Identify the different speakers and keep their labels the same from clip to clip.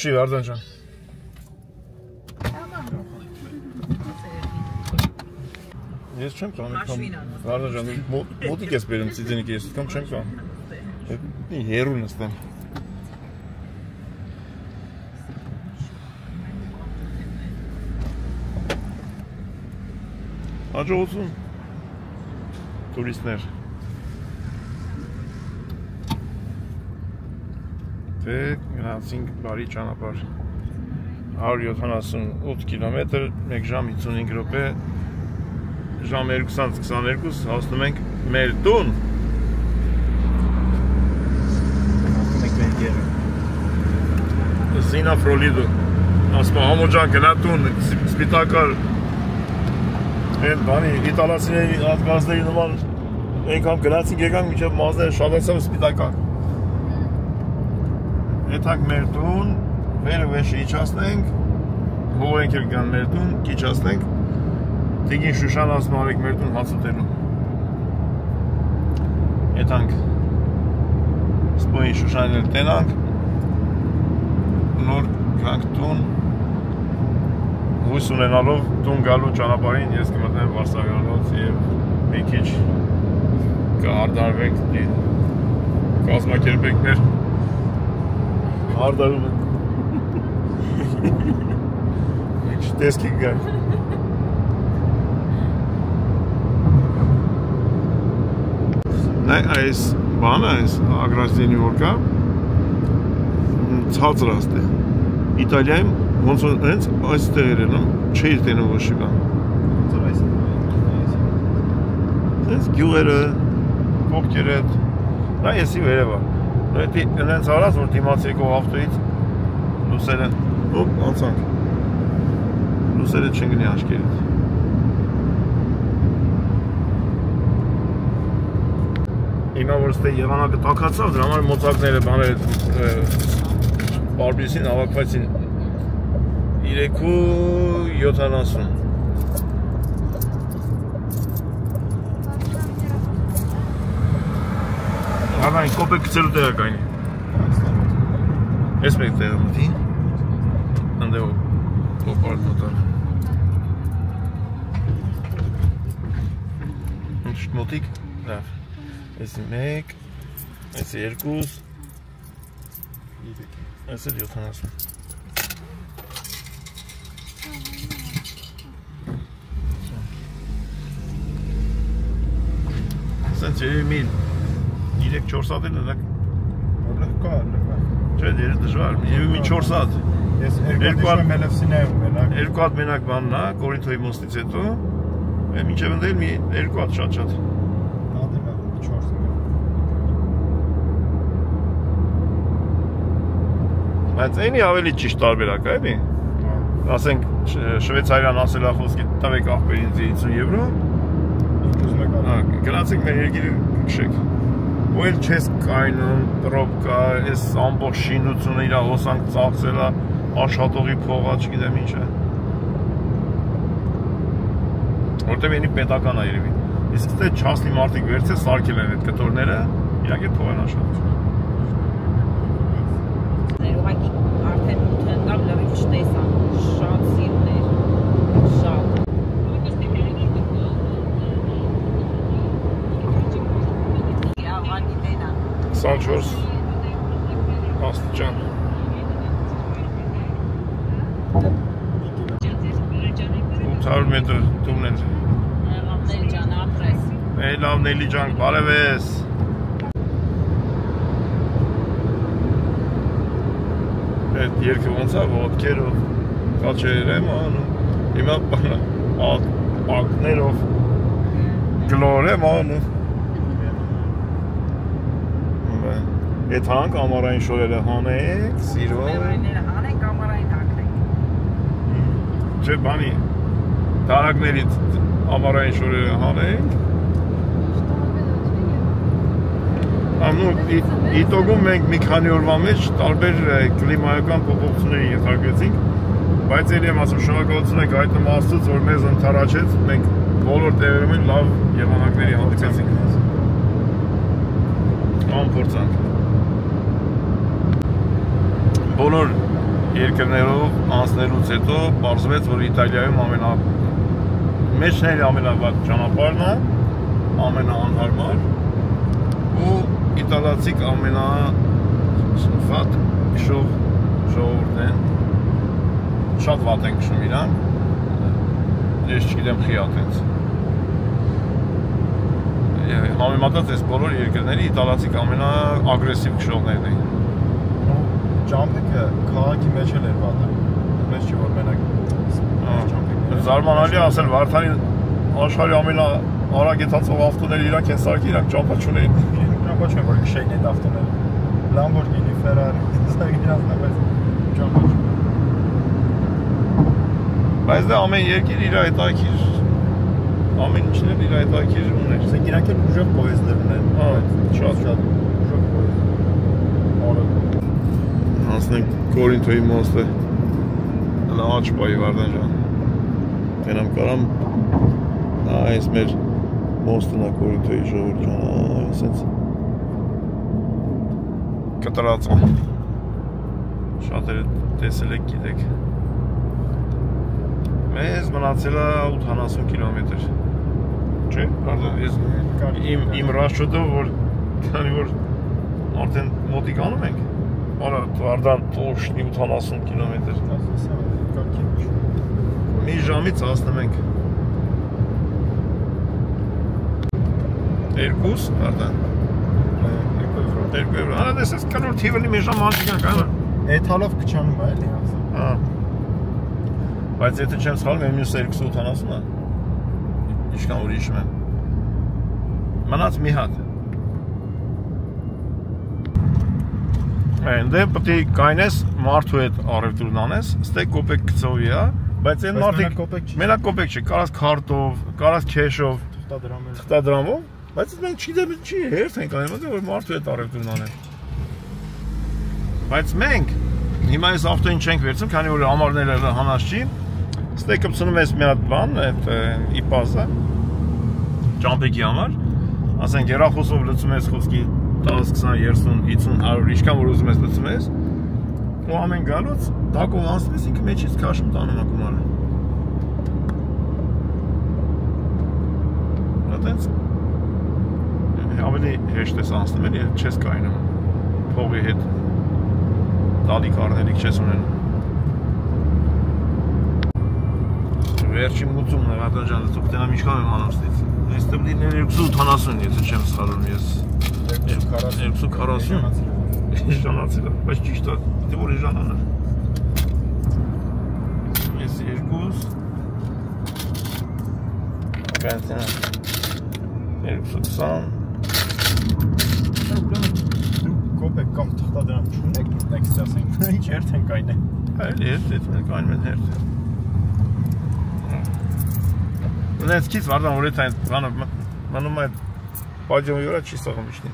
Speaker 1: Շի Վարդան ջան։ Ես չեմ կանում։ Վարդան ջան, մոտիկ ես բերում ցիզենիկի, ես կամ չեմ կանում։ Հերու նստեմ։ Հաջողություն տուրիստներ։ Դե գնացինք բարի ճանապարհ 178 կիլոմետր 1 ժամ 55 րոպե ժամ 2:22 հասնում ենք մեր տուն։ Սինա Ֆրոլիդո ասում համոջան գնա տուն սպիտակար Են բանի իտալացիների հատկացների նման այնքան գնացինք եկանք մինչև մազները շատացավ սպիտակար։ Եթանք մեր տուն, վերը վեշը իջացնենք, հողենք էլ գան մեր տուն, կիջացնենք, Տիգին Շուշան ասում արեք մեր տուն հաց ուտելու։ Եթանք սպոյին Շուշանին էլ տենանք, նոր գանք տուն, հույս ունենալով տուն գալու ճանապարհին ես կմտնեմ Վարշավյանոց եւ մի քիչ կհարդարվենք կազմակերպենք մեր հարդարումը ինչ տեսքի գա Նայ այս բանը այս ագրաստենի որ կա ցածրաստ է Իտալիայում ոնց որ հենց այստեղ էր անում, չէի տենում ոչ մի բան։ Հենց գյուղերը, կողքերը, նա եսի վերևա։ Նույնիսկ հենց արած որ դիմաց եկող ավտոյից լուսերը, ոպ անցանք։ Լուսերը չընկնի աչքերից։ Հիմա որ ստե եղանակը տաքացավ, դրա համար մոծակները բաները Բարբիսին հավաքվեցին 3:70 Հաղային կոպեկ կծելու տեղը կայնի Ես մեկ տեղը մտի Անդեով կոպարդ մոտար Ինչ մոտիկ լավ Եսի մեկ Եսի երկուս Եսի 70 Սենց երևի մի 3-4 սատ էլ նրակ Լղկա Չէ դերը դժվար, երևի մի 4 սատ Ես երկու հատ մենակ բանն է, Կորինթոյի մոստից հետո Մինչև ընդել մի 2 հատ շատ Բայց այնի ավելի ճիշտ տարբերակ է, էլի Ասենք շվեցարյան ասելախոսքի տվեք աղբերին 50 եվրո Գնացեք մեր երկիրը կշեք Ու էլ չես կայնում, տրոպ կա, ես ամբողջ շինությունը իրա հոսանք ծաղծել է Աշխատողի փողա, չգիտեմ ինչ է Որտև ենի պետական է երևի Իսկ թե չասնի մարդիկ վերցե սարքել են այդ կտորները Իրանք է փող են աշխատում
Speaker 2: Ուղղակի արդեն ուտենգավ լրիվ չտեսան, շատ սիրներ, շատ
Speaker 1: 24 աստիճան 800 մետր տունել
Speaker 2: Լավնելի ջան, ապրես
Speaker 1: Լավնելի ջան, բարև ես Այդ երկը ոնց է ոտքերով կաչեր եմ անում Հիմա ակներով գլոր եմ անում Այդ հանք ամարային շորերը հանեք, սիրով
Speaker 2: Ամարայինները հանենք, ամարային հակրենք
Speaker 1: Չէ բանի, տարակներից ամարային շորերը հանենք Իտոգում մենք մի քանի օրվա մեջ տարբեր կլիմայական փոփոխությունների ենթարկվեցինք, բայց ելի եմ ասում շնորհակալություն ենք հայտնում Աստծուց, որ մեզ ընդառաջեց, մենք բոլոր տեղերում լավ եղանակների հանդիպեցինք։ փորձանք։ Բոլոր երկրներով անցնելուց հետո պարզվեց, որ Իտալիայում մեջն էլ ամենավատ ճանապարհն է, ամենաանհարմար ու իտալացիք ամենավատ քշող ժողովուրդն են, շատ վատ են քշում իրան, ես չգիտեմ խիատ ենք։ Համեմատած այս բոլոր երկրների իտալացիք ամենաագրեսիվ քշողներն են։
Speaker 3: Ջամփեքը քաղաքի մեջ էլ էր վատը, մեծ չի որ մենակ
Speaker 1: զարմանալի ասել Վարդանին աշխարհի ամենաարագ եթացող ավտոները իրանք են սարքի, իրանք ճամփա չունեին։
Speaker 3: Ճամփա չեն որ քշեին այդ ավտոները։ Lamborghini, Ferrari, սարքի իրանք բայց ճամփա չունեն։
Speaker 1: Բայց դա ամեն երկիր իր հետաքրքիր, ամեն ինչն էլ իր հետաքրքիր ուներ։
Speaker 3: Ասենք իրանք էլ ուժեղ պոեզդերն են, շատ ուժեղ պոեզդ։
Speaker 1: Անցնենք Կորինթոյի մոստը, լաչ պայի Վարդան ջան։ Գնամ կարամ, այս մեր մոստն է Կորինթոյի ժողովուրդ ջան, այսպես կտրած է։ Շատերը տեսել եք, գիտեք։ Մեզ մնացել է 80 կիլոմետր։ Չէ՞, Վարդան, ես իմ ռասչոտով, որ քանի որ արդեն մոտիկ անում ենք, արա Վարդան տոշնի 80 կիլոմետր։ Մի ժամից հասնում ենք 2 Վարդան։ 2 եվրո։ Արա դեսես կնոր թիվելի մի ժամ անցիքանք, այլ։
Speaker 3: Այդ հալով քչանում է, էլի ասա։
Speaker 1: Բայց եթե չեմ սխալվում, մինուս 280 է։ Ինչքան որ հիշում եմ։ Մնաց մի հատ։ Այնտե պետք է կայնես մարդու հետ առևտուրն անես, ստե կոպեկ գծովի է, բայց այն մարդիկ մենակ կոպեկ չի, կարած քարտով, կարած քեշով, թղթադրամով, բայց մենք չի հերթ ենք անում, որ մարդու հետ առևտուրն անեն։ Բայց մենք հիմա այս ավտոին չենք վերցնում, քանի որ համարները հանած չի, ստե կպցնում ես մի հատ բան, այդ իպազը, ճամփեքի համար, ասենք երախոսով լցում ես խոսքի 10, 20, 30, 50, 100, ինչքան որ ուզում ես լցում ես, ու ամեն գալուց տակով անցնում ես ինքը մեջից քաշում տանում ակումարը։ Այդպես ավելի հեշտ ես անցնում էլի, չես կայնում փողի հետ տալիք առնելիք չես ունենում։ Վերջին մուծումն է, Վարդան ջան, դուք տենամ ինչքան եմ անաստից։ Այստեղ լինել 280, եթե չեմ սխալվում ես։ 240 ժանացել է, բայց ճիշտ է, դե որ ժանան է։ Ես 2 բենզին 220
Speaker 3: կոպեկ կամ թղթադրամ չունեք, նեքստ ասենք, ինչ հերթ են կայնե։
Speaker 1: Այլ հերթ, մենք կայնում են հերթ։ Ունենց քիչ Վարդան, որ այդ բանը մնում է բաջոմի վրա չի սաղում իշնի։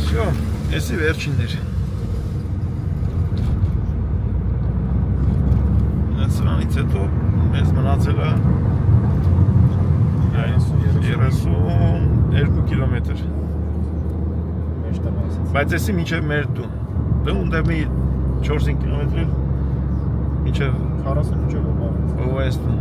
Speaker 1: Շո, եսի վերջիններ։ Սրանից հետո մեզ մնացել է 32 կիլոմետր։ Բայց եսի մինչև մեր տուն։ Դե ունդեղ մի 4-5 կիլոմետր մինչև
Speaker 3: 40 մինչև
Speaker 1: այս տուն։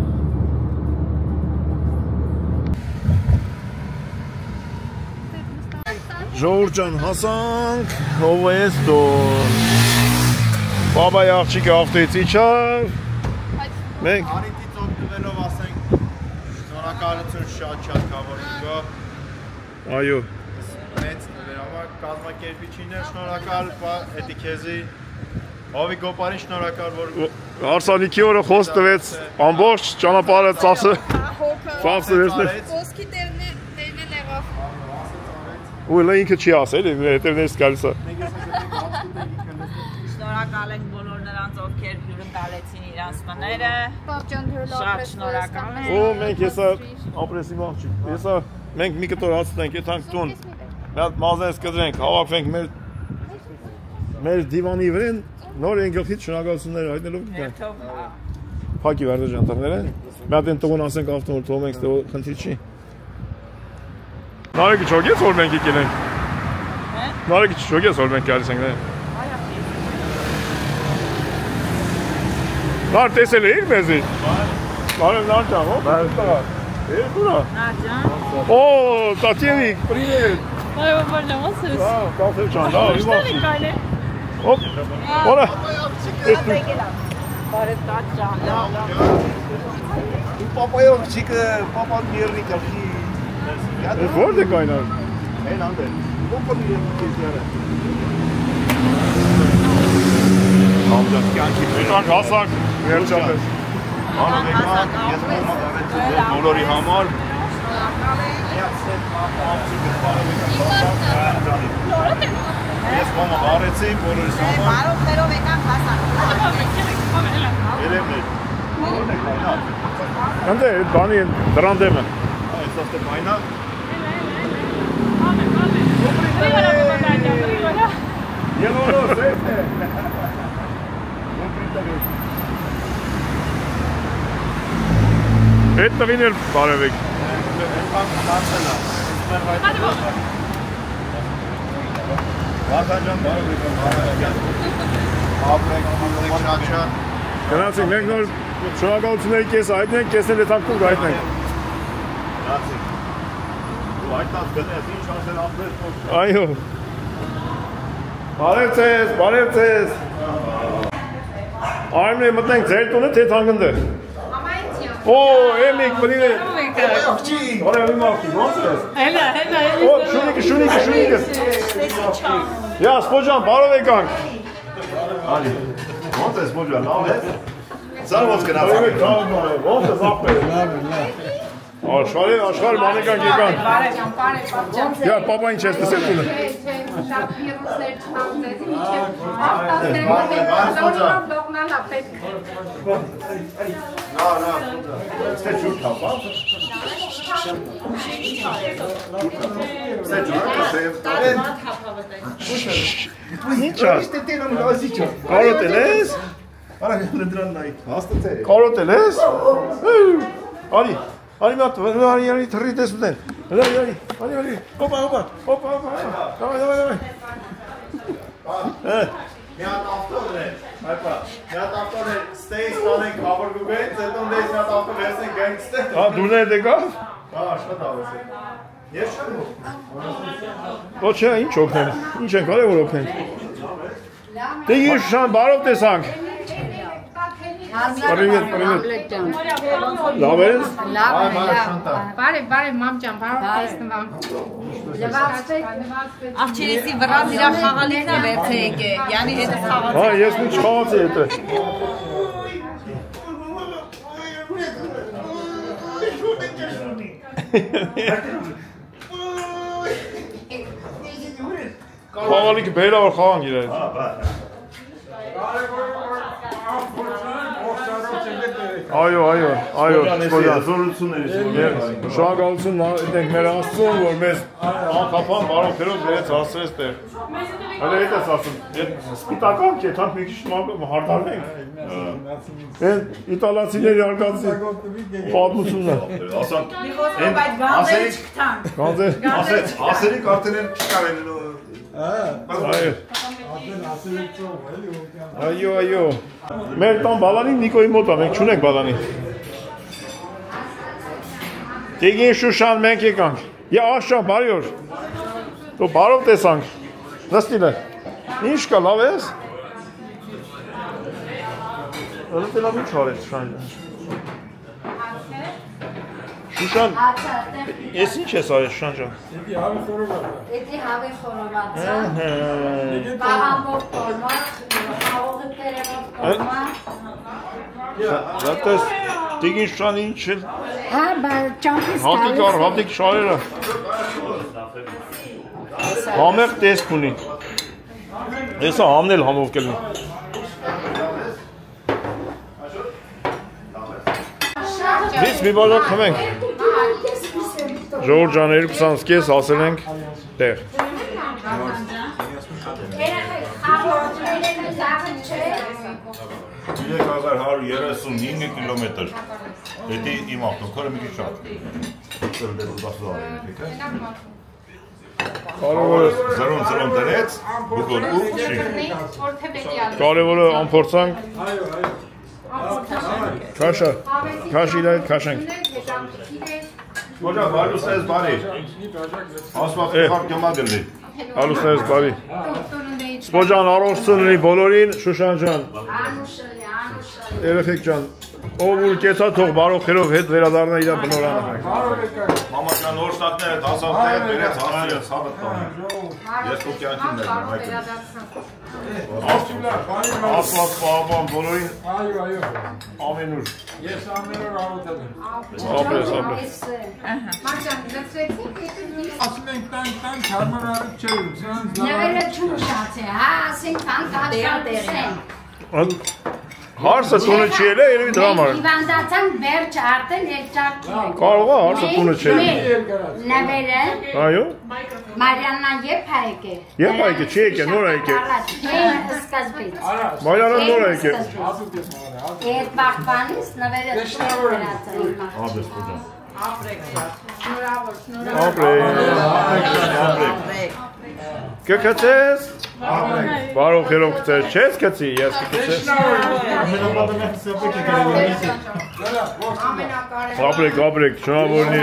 Speaker 1: Ժողովուրդ ջան, հասանք այս տուն։ Բաբայի աղջիկը ավտոյից իջավ։ Մենք
Speaker 3: Արիտից օգտվելով ասենք շնորհակալություն շատ կավորիկա։
Speaker 1: Այո։
Speaker 3: Մեծ նվերավար կազմակերպիչիներ շնորհակալ, էդի քեզի Հովի Գոպարին շնորհակալ, որ
Speaker 1: Արսանիքի օրը խոս տվեց ամբողջ ճանապարհը ծախսը վերցնել։
Speaker 2: Ոսկի տերն եղավ։
Speaker 1: Ու լա ինքը չի ասել, հետևներից գալիս է։
Speaker 2: Շնորհակալ ենք բոլոր նրանց, ովքեր հյուրընկալեցին իրանց տները։ Շատ շնորհակալ ենք։
Speaker 1: Ու մենք հեսա ապրեսիվ աղջիկ։ Հեսա մենք մի կտոր հացնենք, եթանք տուն։ Մի հատ մազենս կդրենք, հավաքվենք մեր դիվանի վրան, նոր են գլխից շնորհակալություններ հայտնելով գնանք։ փակի վարդը ժանտարները։ Մի հատ են տողն ասենք ավտոմոբիլ թողում ենք, ստե խնդիր չի։ Նարեկի չոգես որ մենք եկել ենք։
Speaker 2: Հա։
Speaker 1: Նարեկի չոգես որ մենք գալիս ենք։ Նար տեսել էիր մեզի։ Բարև Նար ջան, ո՞վ։ Բարև։ Էրկուրա։
Speaker 2: Նար ջան։
Speaker 1: Օ, Տատյևիկ, պրիվետ։
Speaker 2: Բարև բարև, ո՞նց ես։
Speaker 1: Հա, կաֆե ջան, լավ,
Speaker 2: իմացի։
Speaker 1: Օպ։ Որա։
Speaker 2: Բարև Տատ ջան, լավ։
Speaker 3: Պապայով չիկը, պապան երնի կարգի։
Speaker 1: Որտե կայնար։
Speaker 3: Են անդել։ Պապան երնի կերտյարը։
Speaker 1: Համջան, կյանքի մեջան հասակ, վերջապես։
Speaker 3: Բարև եկան, ես բոլորի համար։ Ես մամա բարեցի, բոլորիս համար։
Speaker 2: Բարով տերով եկան հասակ։
Speaker 3: Երևներ։ Որն է կայնա։
Speaker 1: Ընդ է, բանի դրան դեմը։
Speaker 3: Այս աստե կայնա։ Ելորո, սեյֆ է։
Speaker 1: Հետ տվին էլ բարևեք։
Speaker 3: Վարդաջան բարևեք։ Ապրեք, շաչա։
Speaker 1: Գնացինք, մենք նոր շնորհակալությունների կեսը հայտնենք, կեսն էլ եթանքում հայտնենք։
Speaker 3: Գնացինք։ Ու հայտնած գնես, ինչ ասել ապրես։
Speaker 1: Այո։ Բարև ձեզ, բարև ձեզ։ Արմն է մտնենք ձեր տունը, թե թանգնդը։ Օ, Էմիկ, պրիվետ։ Բարև իմ աղջիկ, ո՞նց ես։
Speaker 2: Հելա։
Speaker 1: Օ, շունիկը։ Յա, Սպոջան, բարև եկանք։
Speaker 3: Ալի, ո՞նց ես մոջան, լավ ես։ Սար ոնց գնացինք։
Speaker 1: Բարև, բարև, ո՞նց ես ապրել։ Լավ։ Աշխարհ մանեկանք եկանք։
Speaker 2: Բարև։
Speaker 1: Յա, պապա ինչ ես տեսել տունը։
Speaker 3: Ստե ջուր թափա։ Ստե ջուր
Speaker 1: Ինչա։ Կարոտել ես։
Speaker 3: Արա դրան նայ։ Հաստատ է։
Speaker 1: Կարոտել ես։ Արի մատ, արի թռի տեսնեն։ Արի։ Հոպա։ Давай։
Speaker 3: Մի հատ ավտոն է, հայպա, մի հատ ավտոն է, ստեյս տանենք հավոր գուգենց, հետոն դեյս մի հատ ավտոն վերսենք գենգստեր։
Speaker 1: Հա, դուրն է դեկավ։
Speaker 3: Հա, շատ ավես է։ Ես չեմ ու։
Speaker 1: Ոչ չէ, ինչ օգնել, ինչ են կարել որ օգնել։ Դե ես շան բարով տեսանք։ Պրիվետ։ Լավ ես։
Speaker 4: Բարև մամ ջան, բարով տեսնվամ։
Speaker 2: Աղջերեսի վրան իրա խաղալիքն է վերցե եկե, յանի հետս խաղացի։
Speaker 1: Հա, ես մի չխաղացի հետը։ Խաղալիքը բերա որ խաղանք իրար։ Այո, Սպոջան, շնորհակալություն ենք մեր Աստծուն, որ մեզ անխափան բարոքերով վերեց հասցրեց տեղ։ Հələ հետ ես ասում, սպիտական չէ, թանք մի քիչ հարտարվենք։ Են իտալացիների արկածի պատմությունը։
Speaker 3: Ասերի կարտեն են չկարեն։
Speaker 1: Այո։ Մեր տան բալանին Նիկոյի մոտ է, մենք չունենք բալանի։ Տիգին Շուշան մենք եկանք։ Յա Աշան, բարի օր։ Դու բարով տեսանք։ Նստիլ է։ Ինչ կա, լավ ես։ Ըլտելավ ինչ արեց Շան։ Շուշան, ես ինչ ես արեց Շան ջան։
Speaker 4: Էդի հավի խորովածը, բաղամով կորմա, խաղողը տերևով կորմա։
Speaker 1: Դատես, Տիգին Շուշան ինչ էլ։
Speaker 4: Հա, ճամպիս տալիս։
Speaker 1: Հատիկ շարերը։ Համեղ տեսք ունի։ Եսա համն էլ համով կլնի։ Դից մի բաժակ խմենք։ Ժողոր ջան 2-20 կես ասել ենք տեղ։ 3135 կիլոմետր։ Դա իմ ավտոքարը մի քիչ շատ։ Զրոն դրեց, բուգոր ու չի։ Կարևորը ամփորձանք։ Քաշենք։ Ոջա բարուսես բարի։ Ասված խաղ կմադելի։ Բարուսես բարի։ Սպոջան առողջությունի բոլորին, Շուշան ջան։ Երեխեք ջան, ով ուր կեցա թող բարոքերով հետ վերադառնա իր բնորանը։ Մամա ջան նոր շտատները դասավներ վերեց հասցրել ցավը տանը։ Ես քո կյանքին եմ Աստված պահապան բոլորին։ Այո։ Ամենուր։
Speaker 5: Ես ամենուր առողջել եմ։
Speaker 1: Ապրես։
Speaker 4: Մարջան, լծվեցինք,
Speaker 5: ասում ենք տան հարմարարը չէ։
Speaker 4: նվերը չուշաց է, հա, ասենք տան կաշկատուսեն։
Speaker 1: Հարսը տունը չի էլ է, երևի դրա համար։
Speaker 4: Հիվանդացան վերջ արդեն երկճարդի է։
Speaker 1: Կարող է հարսը տունը չի էլ։
Speaker 4: Նվերը։
Speaker 1: Այո։
Speaker 4: Մարյաննա երբ է եկել։
Speaker 1: Երբ է եկել, չի եկել, նոր է եկել։
Speaker 4: Սկզբից։
Speaker 1: Մարյաննա նոր է եկել։
Speaker 4: Այդ բախվանից նվերը չեն վերածել։
Speaker 1: Աբես բուջան։
Speaker 2: Ապրեք շատ։
Speaker 1: Ապրեք։ Կկցես։ Բարոքերով կցես, չես կցի, ես կկցես։ Ապրեք, շնորհավորնի։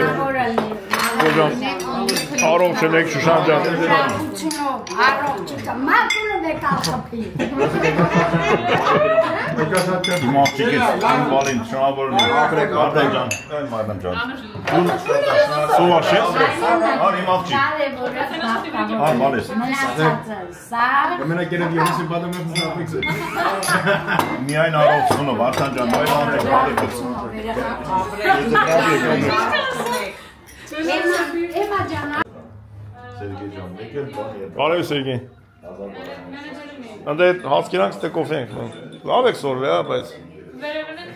Speaker 1: Առողջ եք Շուշան ջան։
Speaker 4: Առողջ մատունը վեկալ խփի։
Speaker 1: Իմ աղջիկից իմ բալին շնորհավորնի։ Ապրեք ջան, մարմն ջան։ Սովա չէ՞։ Իմ աղջիկ։ Բալես։
Speaker 3: Մենակ երբ ես բադամ եմ զապեքս։
Speaker 1: Միայն առողջունով Արթան ջան, այլ անտեղ
Speaker 4: Էմա ջան։
Speaker 1: Սերգեյ ջան, եկել բան։
Speaker 6: Բարև Սերգեյ։ Անդ հասկերանք ստե կոֆե ենք։ Լավ եք սորվել, հա, բայց։
Speaker 2: Վերևն են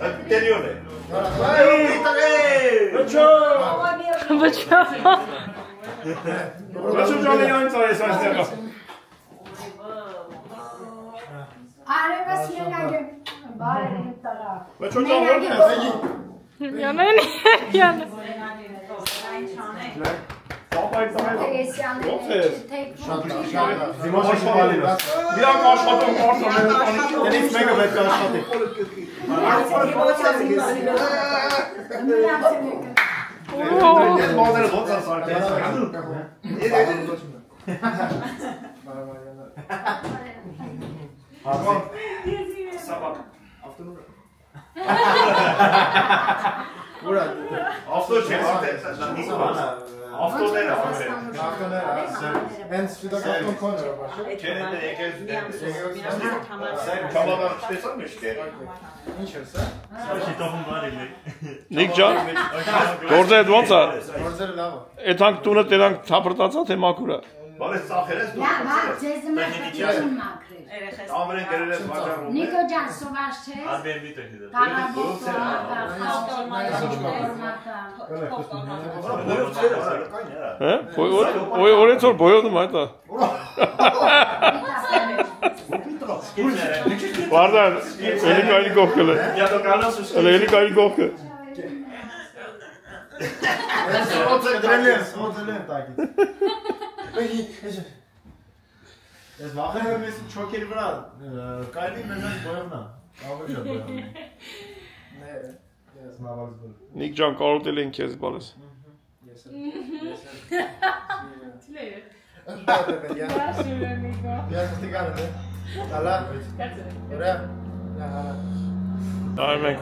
Speaker 1: Anterior.
Speaker 6: Նիկ ջան, գործը այդ ոնց է։ Էթանք տունը տերանք թափրտացա թե մաքուր է։
Speaker 1: Բարես ծախերես դու։
Speaker 4: Ձեզ մաքրել։
Speaker 1: Ամեն դերերես վաճառում։
Speaker 4: Նիկո ջան, սովաշ չէ։
Speaker 1: Արբենվի տեխնիկա։
Speaker 6: Օրից որ բոյոնում այդ է։ Վարդան, էլի կայլի կողքել է։ Էլի կայլի կողքը։
Speaker 3: Ես վախենում եմ ես չոքերի վրա, կայլի մեզան բոյովնա, ավելի շատ բոյովնա։ Ես մավալս բոյ։
Speaker 6: Նիկ ջան, կարոտել են քեզ բալես։
Speaker 3: Ես ստիգանը դե, դալա, որա,
Speaker 6: Այր մենք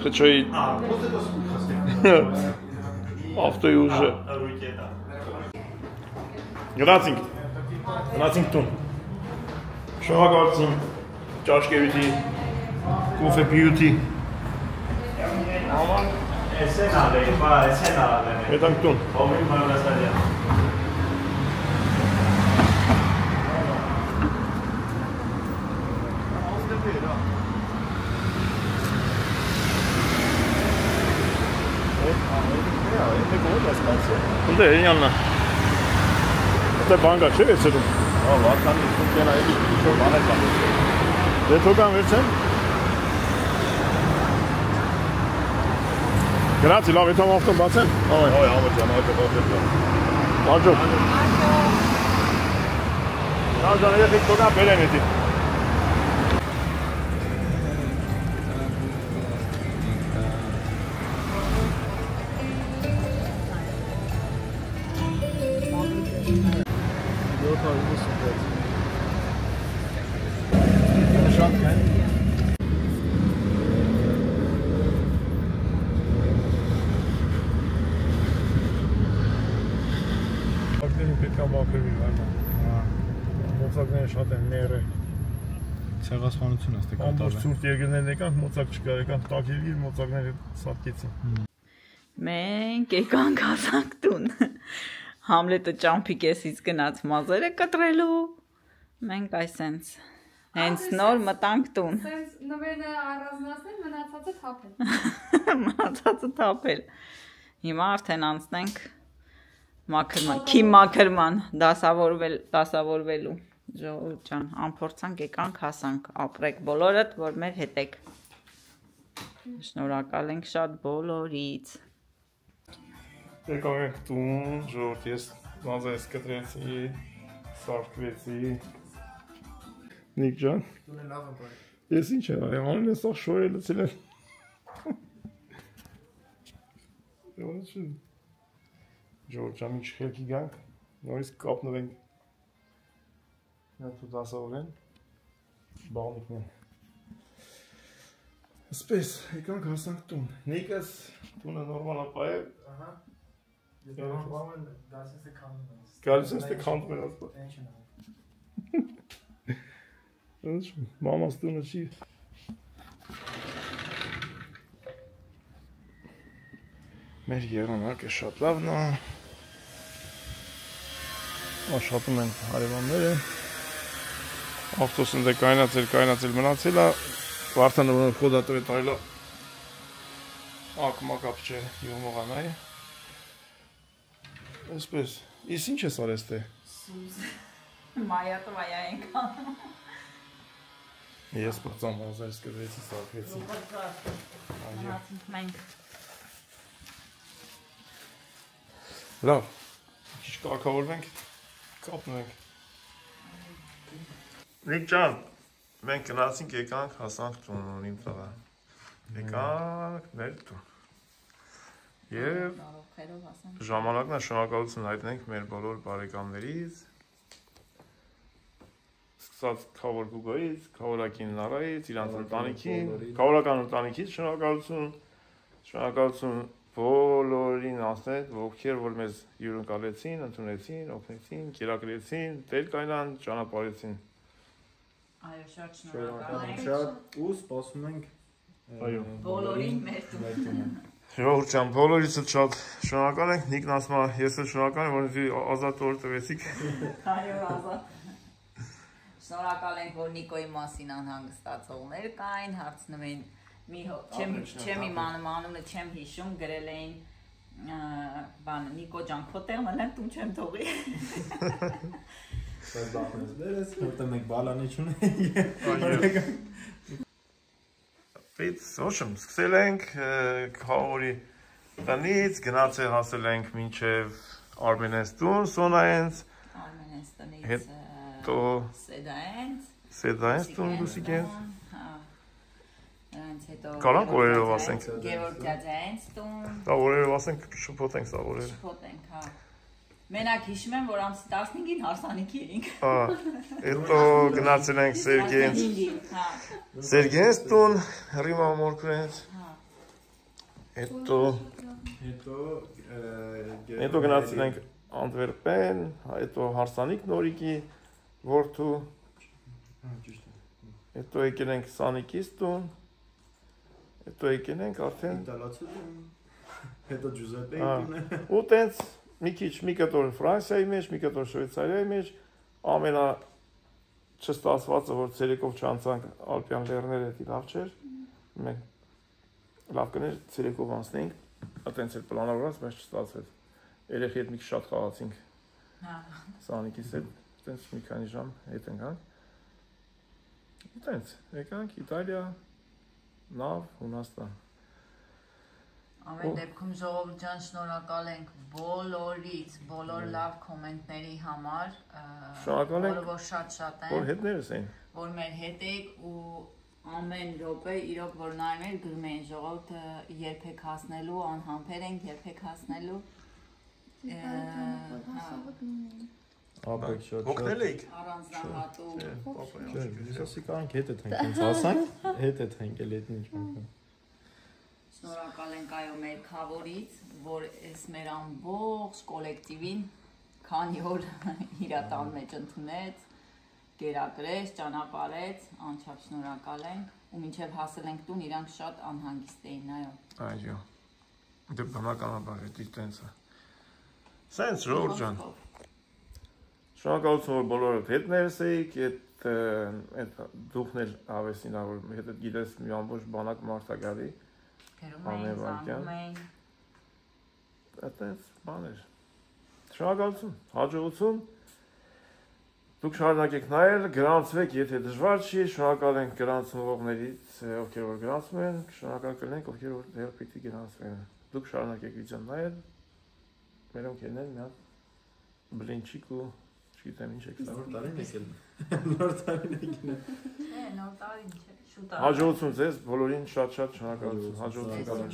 Speaker 6: խճոյի ավտոյի ուժը Գնացինք տուն շողագործում ճաշկերույթի կոֆե պիութի հետանք տուն 근데 애니었나? Դե բան կա, չէ՞ վերցնում։
Speaker 1: Հա, վարքանի ֆունկցիոնա էլի շոր բաներ կան։
Speaker 6: Դե թողան վերցեմ։ Գրացի, լավ, եթե ավտոն բացեմ։
Speaker 1: Այ, ամը ջան, այդը բացել։
Speaker 6: Բաժո։ Նա ջան, եթե թողան բերեն էդի։ Մոծակները շատ են ները։
Speaker 3: Ցեղասպանություն աստ է կատարել։
Speaker 6: Ամբողջ ցուրտ երկրներն եկան, մոծակ չկար, եկան տակ երկիր, մոծակները սատկեցին։
Speaker 2: Մենք եկանք հասանք տուն։ Համլետը ճամփի կեսից գնաց մազերը կտրելու։ Մենք այսենց հենց նոր մտանք տուն։
Speaker 7: Սենց նվերները առանձնացնել, մնացածը թափել։
Speaker 2: Մնացածը թափել։ Հիմա արդեն անցնենք Քիմ մաքրման դասավորվելու։ Ժողովուրդ ջան, անփորձանք եկանք հասանք, ապրեք բոլորդ, որ մեր հետ եք։ Շնորհակալ ենք շատ բոլորից։
Speaker 6: Եկավ ենք տուն, ժողովուրդ, ես մազերս կտրեցի, սարքվեցի։ Նիկ ջան։ Ես ինչ եմ արել, անուն ես աղ շորել լցել են։ Ժողովուրդ ջան, ինչ խելքի գանք, նորից կապնվենք։ Նա դու դասավորեն, բաղնիկն են։ Ասպես, եկանք հասանք տուն։ Նիկս, տունը նորմալ ապա է։ Ահա։ Գալիս ես թե քանդում են ասպա։ Մամաս տունը չի։ Մեր եղանակը շատ լավն է։ Աշխատում են հարևանները։ Ավտոսն դե կայնացել մնացել է, վարդանը որ խոդատով է տարել է ակմակապ չէ յուղմողան այ այսպես, իս ինչ ես արես թե?
Speaker 2: Սուզ, մայատվայա ենք անում
Speaker 6: Ես պրծամ ազար սկրվեցի, սարքվեցի
Speaker 2: Մենք
Speaker 6: Լավ, քիչ կարգավորվենք, կապնվենք Նիկ ջան, մենք գնացինք եկանք, հասանք տուն իմ տղա Եկանք մեր տուն Եվ ժամանակն է շնորհակալություն հայտնենք մեր բոլոր բարեկամներից Սկսած Քավոր Գուգոյից, Քավորակին Նարայից, իրանց ընտանիքին, Քավորական ընտանիքից շնորհակալություն բոլորին ասել, ովքեր որ մեզ հյուրընկալեցին, ընդունեցին, օգնեցին, կերակրեցին, տեր կայնան, ճանապարհեցին
Speaker 2: Այո, շատ շնորհակալ ենք
Speaker 3: ու սպասում ենք
Speaker 2: բոլորին մեր տուն
Speaker 6: Ժողովուրդ ջան, բոլորից շատ շնորհակալ ենք, Նիկն ասում է, ես էլ շնորհակալ եմ, որ ազատ օր տվեցիք
Speaker 2: Այո, ազատ Շնորհակալ ենք, որ Նիկոյի մասին անհանգստացողներ կային, հարցնում էին չեմ իմանում անունը չեմ հիշում, գրել էին Նիկո ջան, քո տեղն եմ տուն չեմ թողի
Speaker 3: Սա բախնես բերես, որտեղ մենք բալանի չունենք
Speaker 6: Ոչմ, սկսել ենք Քավորի տնից, գնացել հասել ենք մինչև Արմենես տուն, Սոնայենց
Speaker 2: Արմենես տնից
Speaker 6: հետո Սեդայենց տուն դուսիկ ենք Կարանք օրերով ասենք
Speaker 2: Գևորգ դյաջայենց տուն
Speaker 6: Դա օրերով ասենք շփոթենք սա օրերը
Speaker 2: Շփոթենք, հա Մենակ հիշում եմ, որ ամսի 15-ին հարսանիքի էինք
Speaker 6: Հետո գնացել ենք Սերգենց տուն, Ռիմա Մորկրենց Հետո գնացել ենք Անդվերպեն, հետո Հարսանիք Նորիկի որդու Հետո եկել ենք Սանիկից տուն Հետո եկել ենք արդեն
Speaker 3: Հետո Ջուզեպեի տուն
Speaker 6: Ու տենց մի քիչ մի կտոր Ֆրանսիայի մեջ, մի կտոր Շվեյցարիայի մեջ ամենա չստացվածը, որ ցերեկով չանցանք Ալպյան լեռները դի լավ չէր մենք լավ կներ ցերեկով անցնենք այտենց էլ պլանավորած բայց չստացվեց երեխի հետ մի քիչ շատ խաղացինք Սանիկից հետ տենց մի քանի ժամ հետ ընկանք։ Տենց, եկանք Իտալիա, նավ, Հունաստան։
Speaker 2: Ամեն դեպքում ժողովուրդ ջան շնորհակալ ենք բոլորից, բոլոր լավ կոմենտների համար,
Speaker 6: Շնորհակալ ենք,
Speaker 2: որ շատ-շատ են,
Speaker 6: որ հետներս էին,
Speaker 2: որ մեր հետ եք ու ամեն րոպե իրոք որ նայում եք գրում են ժողովուրդը երբեք հասնելու, անհամբեր ենք երբեք հասնելու։
Speaker 6: Հոգնել էիք։
Speaker 2: Առանձնահատուկ։
Speaker 3: Ասի կանք հետ ենք ինձ հասանք, հետ ենք էլ այդ ինչ մոքն։
Speaker 2: Շնորհակալ ենք այո մեր խավորից, որ այս մեր ամբողջ կոլեկտիվին քանի օր իրատան մեջ ընդունեց, գերակրեց, ճանապարհեց, անչափ շնորհակալ ենք ու մինչև հասել ենք տուն իրանք շատ անհանգիստ էին, այո։
Speaker 6: Այո։ Դե բնականաբար է դիտենցը։ Սենց ժողովուրդ ջան։ Շնորհակալություն որ բոլորը հետներս էիք, այդ դուքն էլ հավեսին որ հետը գիտես մի ամբողջ բանակ մարդ է գալի։
Speaker 2: Զանգում էին։
Speaker 6: Այդպես բաներ։ Շնորհակալություն, հաջողություն։ Դուք շարունակեք նայել, գրանցվեք, եթե դժվար չի, շնորհակալ ենք գրանցվողներից, ովքեր որ գրանցում են, շնորհակալ կլինենք, ովքեր որ դեռ պիտի գրանցվեն։ Դուք շարունակեք վիդեոն նայել, մերոնք ելնել մի հատ բլինչիկ ու չգիտեմ ինչ եք սա։
Speaker 3: Նոր տարին եկել։ Նոր տարին եկել։
Speaker 2: Նոր տարին չէ, շուտ է։
Speaker 6: Հաջողություն ձեզ, բոլորին շատ-շատ շնորհակալություն, հաջողություն
Speaker 2: Բոլորին
Speaker 6: կալանք։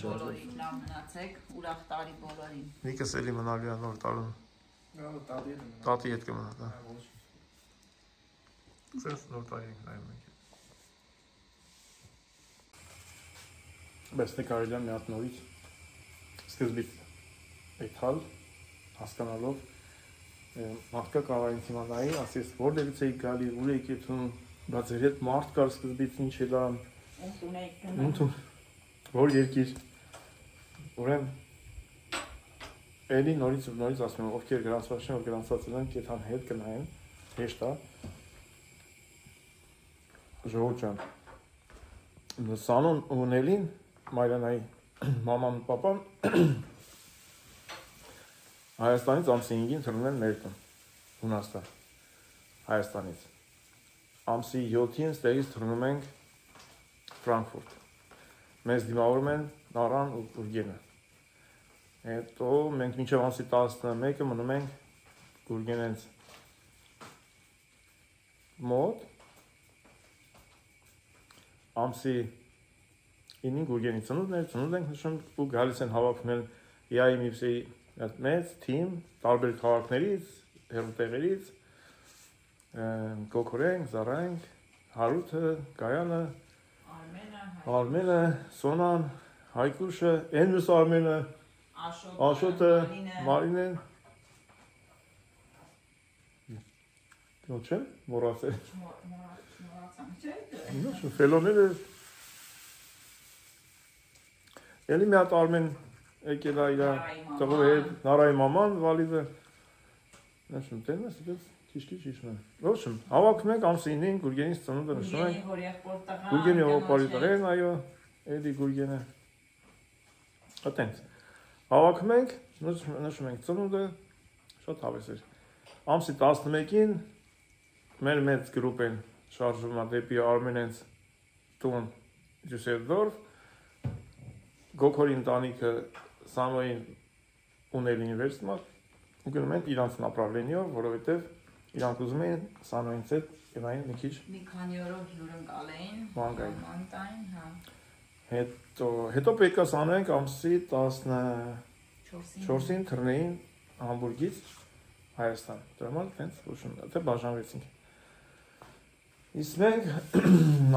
Speaker 2: լավ մնացեք, ուրախ տարի բոլորին։
Speaker 6: Նիկս էլի մնալու է նոր տարում։ Տատի հետ կմնա, դա։ Ձեզ նոր տարի ենք նայում ենք։ Բայց դե կարելի է մի հատ նորից սկզբից այդալ հասկանալով մարդկա կարող ինձ հիմա նայի, ասես որտեղից էի գալի, ուր եք եթում, բայց ձեր հետ մարդ կար սկզբից ինչ էր ան, որ երկիր, ուրեմն էլի նորից ասում եմ, ովքեր գրանցված չեն, որ գրանցված են, կեթան հետ կնայեն, հեշտ է, ժողովուրդ ջան, Սանոն ունելին, Մայրանայի մաման ու պապան Հայաստանից ամսի 5-ին թռնում են մեր տուն, Հունաստան, Հայաստանից։ Ամսի 7-ին ստեղից թռնում ենք Ֆրանկֆուրտ։ Մեզ դիմավորում են Նարան ու Գուրգենը։ Հետո մենք մինչև ամսի 11-ը մնում ենք Գուրգենենց մոտ։ Ամսի 9-ին Գուրգենի ծնունդ ենք նշում ու գալիս են հավաքում են Իայի Միպսեի մեծ թիմ, տարբեր քաղաքներից, հեռուտեղերից, Կոկորենք, Զարայենք, Հարութը, Գայանը, Արմենը, Սոնան, Հայկուշը, Էնմյուս Արմենը, Աշոտը, Մարինեն, Ոչ չեմ, մորացել։ Ֆելոները, էլի մի հատ Արմեն եկել է իր տղու հետ, Նարայի մաման, վալիվը, նշում, տեն ես, քիչ-քիչ հիշում եմ։ Ոչմ, հավաքում ենք ամսի 9-ին Գուրգենից ծնունդը նշում ենք։ Գուրգենի հորեղբորի տղեն, այո, էլի Գուրգենը։ Այտենց։ Հավաքում ենք, նշում ենք ծնունդը, շատ հավես էր։ Ամսի 11-ին մեր մեծ գրուպ են շարժվում դեպի Արմենենց տուն Դյուսելդորֆ, Գոքորի ընտանիքը Սամոյին ունելին վերցմատ, ու գնում են իրանց նապրավլենիով, որովհետև իրանք ուզում էին Սամոյինց հետ գնային մի քիչ
Speaker 2: մի քանի օրով հյուրընկալ էին,
Speaker 6: մանտային, հա։ Հետո պետք է սանենք ամսի 14-ին թռնեին Համբուրգից Հայաստան։ Դրաման տենց ուշում, դե բաժանվեցինք։ Իսկ մենք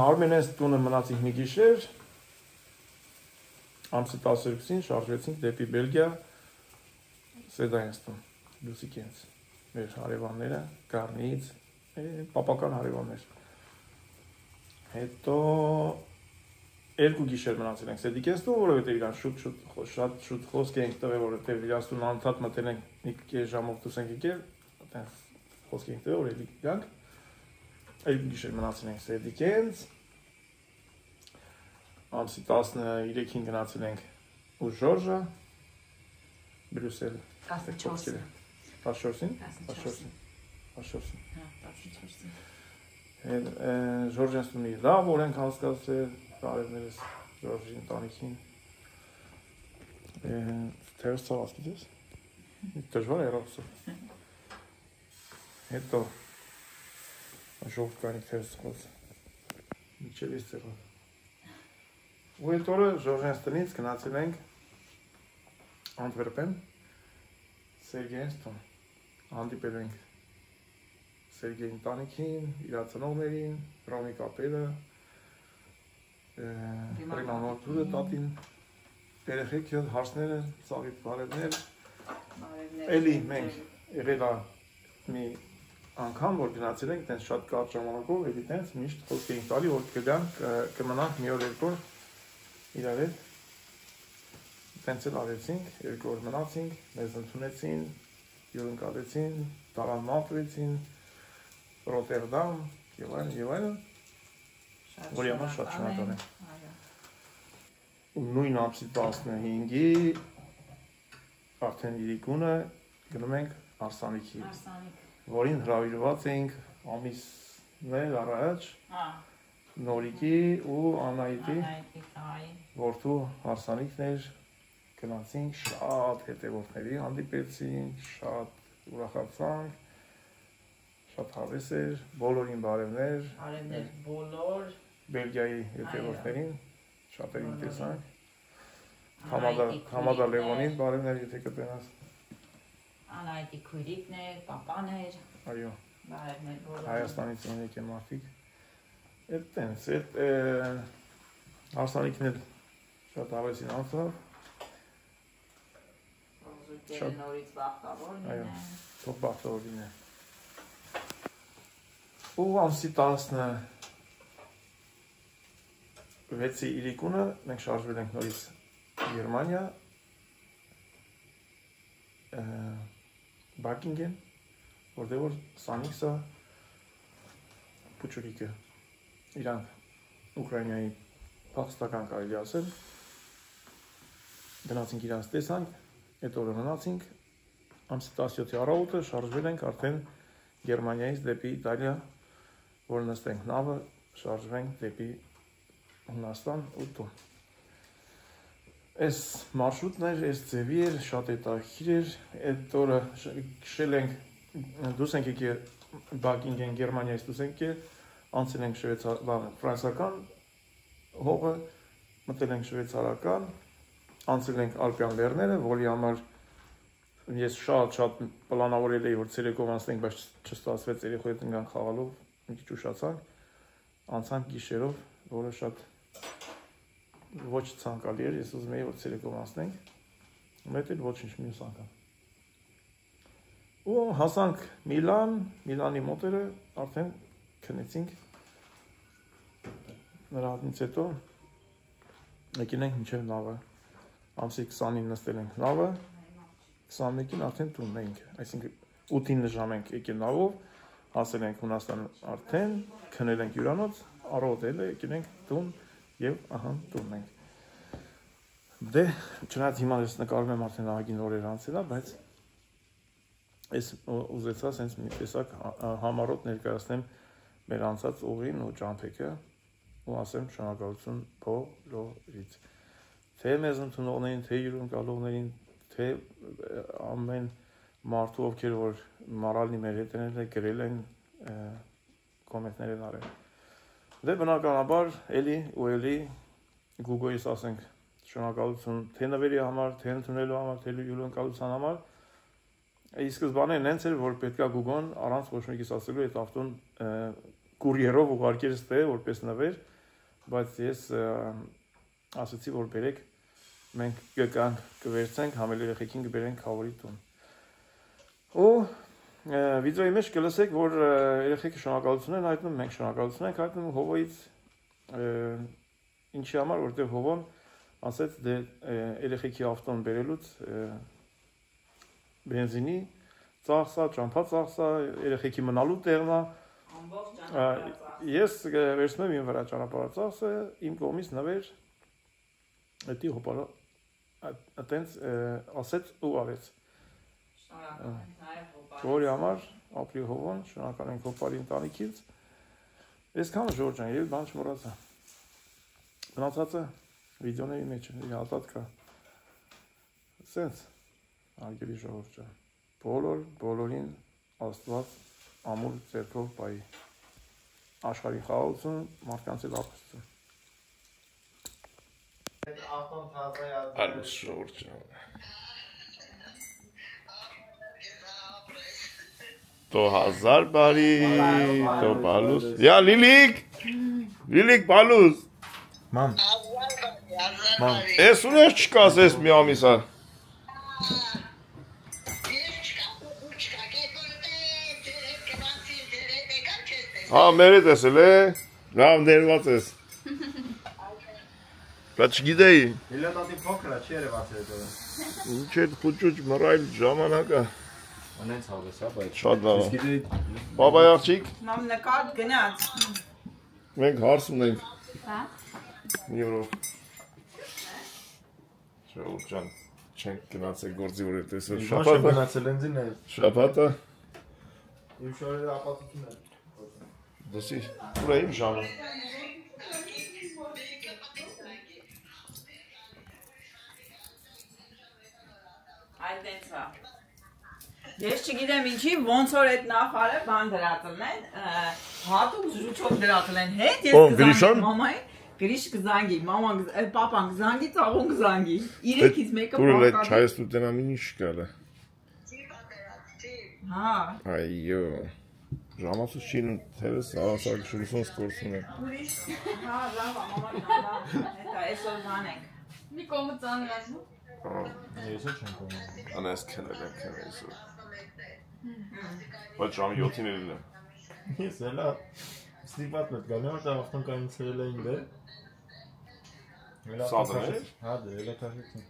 Speaker 6: Արմենենց տունը մնացինք մի գիշեր, ամսի 12-ին շարժվեցինք դեպի Բելգիա, Սեդայնստուն, Լուսիկենց, մեր հարևանները, Գառնից, պապական հարևաններ։ Հետո 2 գիշեր մնացել ենք Սեդիկենստում, որովհետև իրան շատ շուտ խոսք էինք տվել, որովհետև իրանց տուն անընդհատ մտել ենք մի քիչ ժամով դուրս ենք եկել, այդպես խոսք էինք տվել, որ էլի գանք։ 2 գիշեր մնացել ենք Սեդիկենց, ամսի 13-ին գնացել ենք ու Ժորժա, Բրյուսել,
Speaker 2: 14-ը
Speaker 6: 14-ին, 14-ին։ Հա, 14-ին։ Ժորժյանց տունի լավ որ ենք հասկացել, բարևներս Ժորժի ընտանիքին։ Թերս ցավաս գիտես։ Դժվար է ռոքսը։ Հետո ժողովրդի թերս ցած։ Ինչի՞ էստեղը։ Ու այդ օրը Ժորժյանց տնից գնացել ենք Անտվերպեն Սերգեյից տուն։ Հանդիպել ենք Սերգեյի ընտանիքին, իր ծնողներին, Ռոմիկ ապերը, Ռիմանորտուրը տատին, երեխեքը, հարցները, ծաղի բարևներ։ Էլի մենք եղել է մի անգամ, որ գնացել ենք, տենց շատ կարճ ժամանակով, էլի տենց միշտ խոսք էինք տալի, որ կմնանք մի օր երկու օր իրար հետ։ Տենց էլ արեցինք, երկու օր մնացինք, մեզ ընդունեցին, հյուրընկալեցին, տարան մատրեցին, Ռոտերդամ, եւ այլն, որի համար շատ շնորհակալ եմ։ Նույն ամսի 15-ի արդեն իրիկունը գնում ենք Արսանիքի, որին հրավիրված էինք ամիսներ առաջ Նորիկի ու Անահիտի որդու Արսանիքն էր, գնացինք, շատ հետևորդների հանդիպեցինք, շատ ուրախացանք, շատ հավես էր, բոլորին բարևներ,
Speaker 2: բոլոր
Speaker 6: Բելգիայի հետևորդներին, շատերին տեսանք, Համադա Լևոնին բարևներ, եթե կտենաս,
Speaker 2: Անահիտի քույրիկներ, պապաներ,
Speaker 6: այո,
Speaker 2: բարևներ բոլոր,
Speaker 6: Հայաստանից են եկել մարդիկ, այդ տենց, այդ Արսանիքն էլ շատ հավեսին անցավ,
Speaker 2: նորից բախտավոր լինեն,
Speaker 6: թող բախտավոր լինեն։ Ու ամսի 16-ի իրիկունը մենք շարժվել ենք նորից Գերմանիա, Բակինգեն, որտեղ որ Սանիքսը Պուչուրիկը իրանք Ուկրաինայի փախստական կարելի ասել, գնացինք իրանց տեսանք, այդ օրը մնացինք, ամսի 17-ի առավոտը շարժվել ենք արդեն Գերմանիայից դեպի Իտալիա, որ նստենք նավը, շարժվենք դեպի Հունաստան ու տուն։ Այս մարշրուտն էր, այս ձևի էր, շատ հետաքրքիր էր, այդ օրը քշել ենք, դուրս ենք եկել Բակինգեն Գերմանիայից դուրս ենք եկել, անցել ենք ֆրանսիական հողը, մտել ենք շվեյցարական, անցել ենք Ալպյան լեռները, որի համար ես շատ պլանավորել էի, որ ցերեկով անցնենք, բայց չստացվեց, երեխու հետ ընկանք խաղալով, մի քիչ ուշացանք, անցանք գիշերով, որը շատ ոչ ցանկալի էր, ես ուզում էի, որ ցերեկով անցնենք, մեծ էլ ոչինչ մյուս անգամ։ Ու հասանք Միլան, Միլանի մոտերը արդեն քնեցինք, նրա հատնից հետո եկել ենք մինչև նավը, ամսի 20-ին նստել ենք նավը, 21-ին արդեն տունն էինք, այսինքն 8-ին նժամ ենք եկել նավով, հասել ենք Հունաստան արդեն, քնել ենք հյուրանոց, առավոտել եկել ենք տուն և ահա տունն ենք։ Դե, չնայած հիմա ես նկարում եմ արդեն ահագին օրեր անցել, բայց ես ուզեցա սենց մի տեսակ համառոտ ներկայացնեմ մեր անցած ուղին ու ճամփեքը ու ասեմ շնորհակալություն բոլորից։ Թե մեզ ընդունողներին, թե հյուրընկալողներին, թե ամեն մարդու, ովքեր որ մարալնի մեր հետ են գրել են, կոմենտներ են արել։ Դե բնականաբար էլի ու էլի Google-ից ասենք շնորհակալություն թե նվերի համար, թե ընդունելու համար, թե հյուրընկալության համար։ Ի սկզբանե նենց էր, որ պետքա Google-ն առանց ոչ մեկիս ասելու այդ ավտոն կուրիերով ուղարկեր ստե որպես նվեր, բայց ես ասացի, որ բերեք, մենք կգանք, կվերցենք, համել երեխեքին կբերենք Խավորի տուն։ Ու վիդեոյի մեջ կլսեք, որ երեխեքը շնորհակալություն են հայտնում, մենք շնորհակալություն ենք հայտնում Հովոյից, ինչի համար, որտեղ Հովոն ասեց, դե երեխեքի ավտոն բերելուց բենզինի ծախսա, ճամփա ծախսա, երեխեքի մնալու տեղն է։ Ես վերցնում եմ իմ վրա ճանապարհածախսը, իմ կողմից նվեր, դի հոպարա այտենց ասեց ու արեց։
Speaker 2: Շնորհակալ եմ նաև
Speaker 6: Որի համար ապրի հողոն, շնորհակալ ենք հոպարի ընտանիքից։ Այսքանը Ժորժ ջան, եւ բան չմոռացա։ Մնացածը վիդեոների մեջ հատած կա։ Սենց արգելի Ժորժ ջան։ Բոլորին Աստված ամուր ձեռքով պայի։ Աշխարհի խաղաղություն, մարդկանց հետ ապրություն։ Ալուս Ժորժ ջան։ То 1000 բարի, то բալուս։ Յա Լիլիկ բալուս։
Speaker 3: Մամ։
Speaker 6: Էս ունես չկաս էս մի ամիսա։ Հա, մերետ ես էլ է, լավ ներված ես։ Դա չգիտեի։
Speaker 3: Իլյատատի փոքր է, չի երևաց հետո։
Speaker 6: Ինչ է խուճուճ մռայլ ժամանակը։
Speaker 3: Անենց հավես, հա, բայց
Speaker 6: Շատ լավ։ Պապայ աղջիկ։
Speaker 2: Մամ նկատ գնաց։
Speaker 6: Մենք հարց ունենք։
Speaker 2: Հա։
Speaker 6: Մի օրով։ Ժողովուրդ ջան, չենք գնացել գործի որ է տեսել շաբաթը։
Speaker 3: գնացել ընձին է։
Speaker 6: Շաբաթը։
Speaker 3: Իմ շորերը ապացություն է։
Speaker 6: Դասի, ուր է իմ ժամը։
Speaker 2: Այդտենց է։ Ես չգիտեմ ինչի, ոնց որ այդ նախարը բան դրածն են, հատուկ զրուչով դրածն են հետ, ես կզանգի մամայի, գրիշ կզանգի, մաման, պապան կզանգի, ծաղուն կզանգի, իրեքից մեկը
Speaker 6: պարկադի։ Ուր է չայս տուտենամին ինչ կալ է։
Speaker 2: Հա։
Speaker 6: Այո, ժամացուց չին թերս ավասակ շուրսոն սկորսուն է։
Speaker 2: Ուրիշ, հա, լավ, մաման, հետա, այսօր բանենք։
Speaker 7: Մի կոմը ծանր ասում։
Speaker 3: Ես չեմ կոնում։
Speaker 6: Անես քնել եմ քնեսու։ Բայց ժամի 7-ին էլ եմ։
Speaker 3: Ես էլա ստիպած մետ գալի, որ ավտոկային ցրել էին դե։
Speaker 6: Սադր է։
Speaker 3: Հա, դե էլա քաշեցին։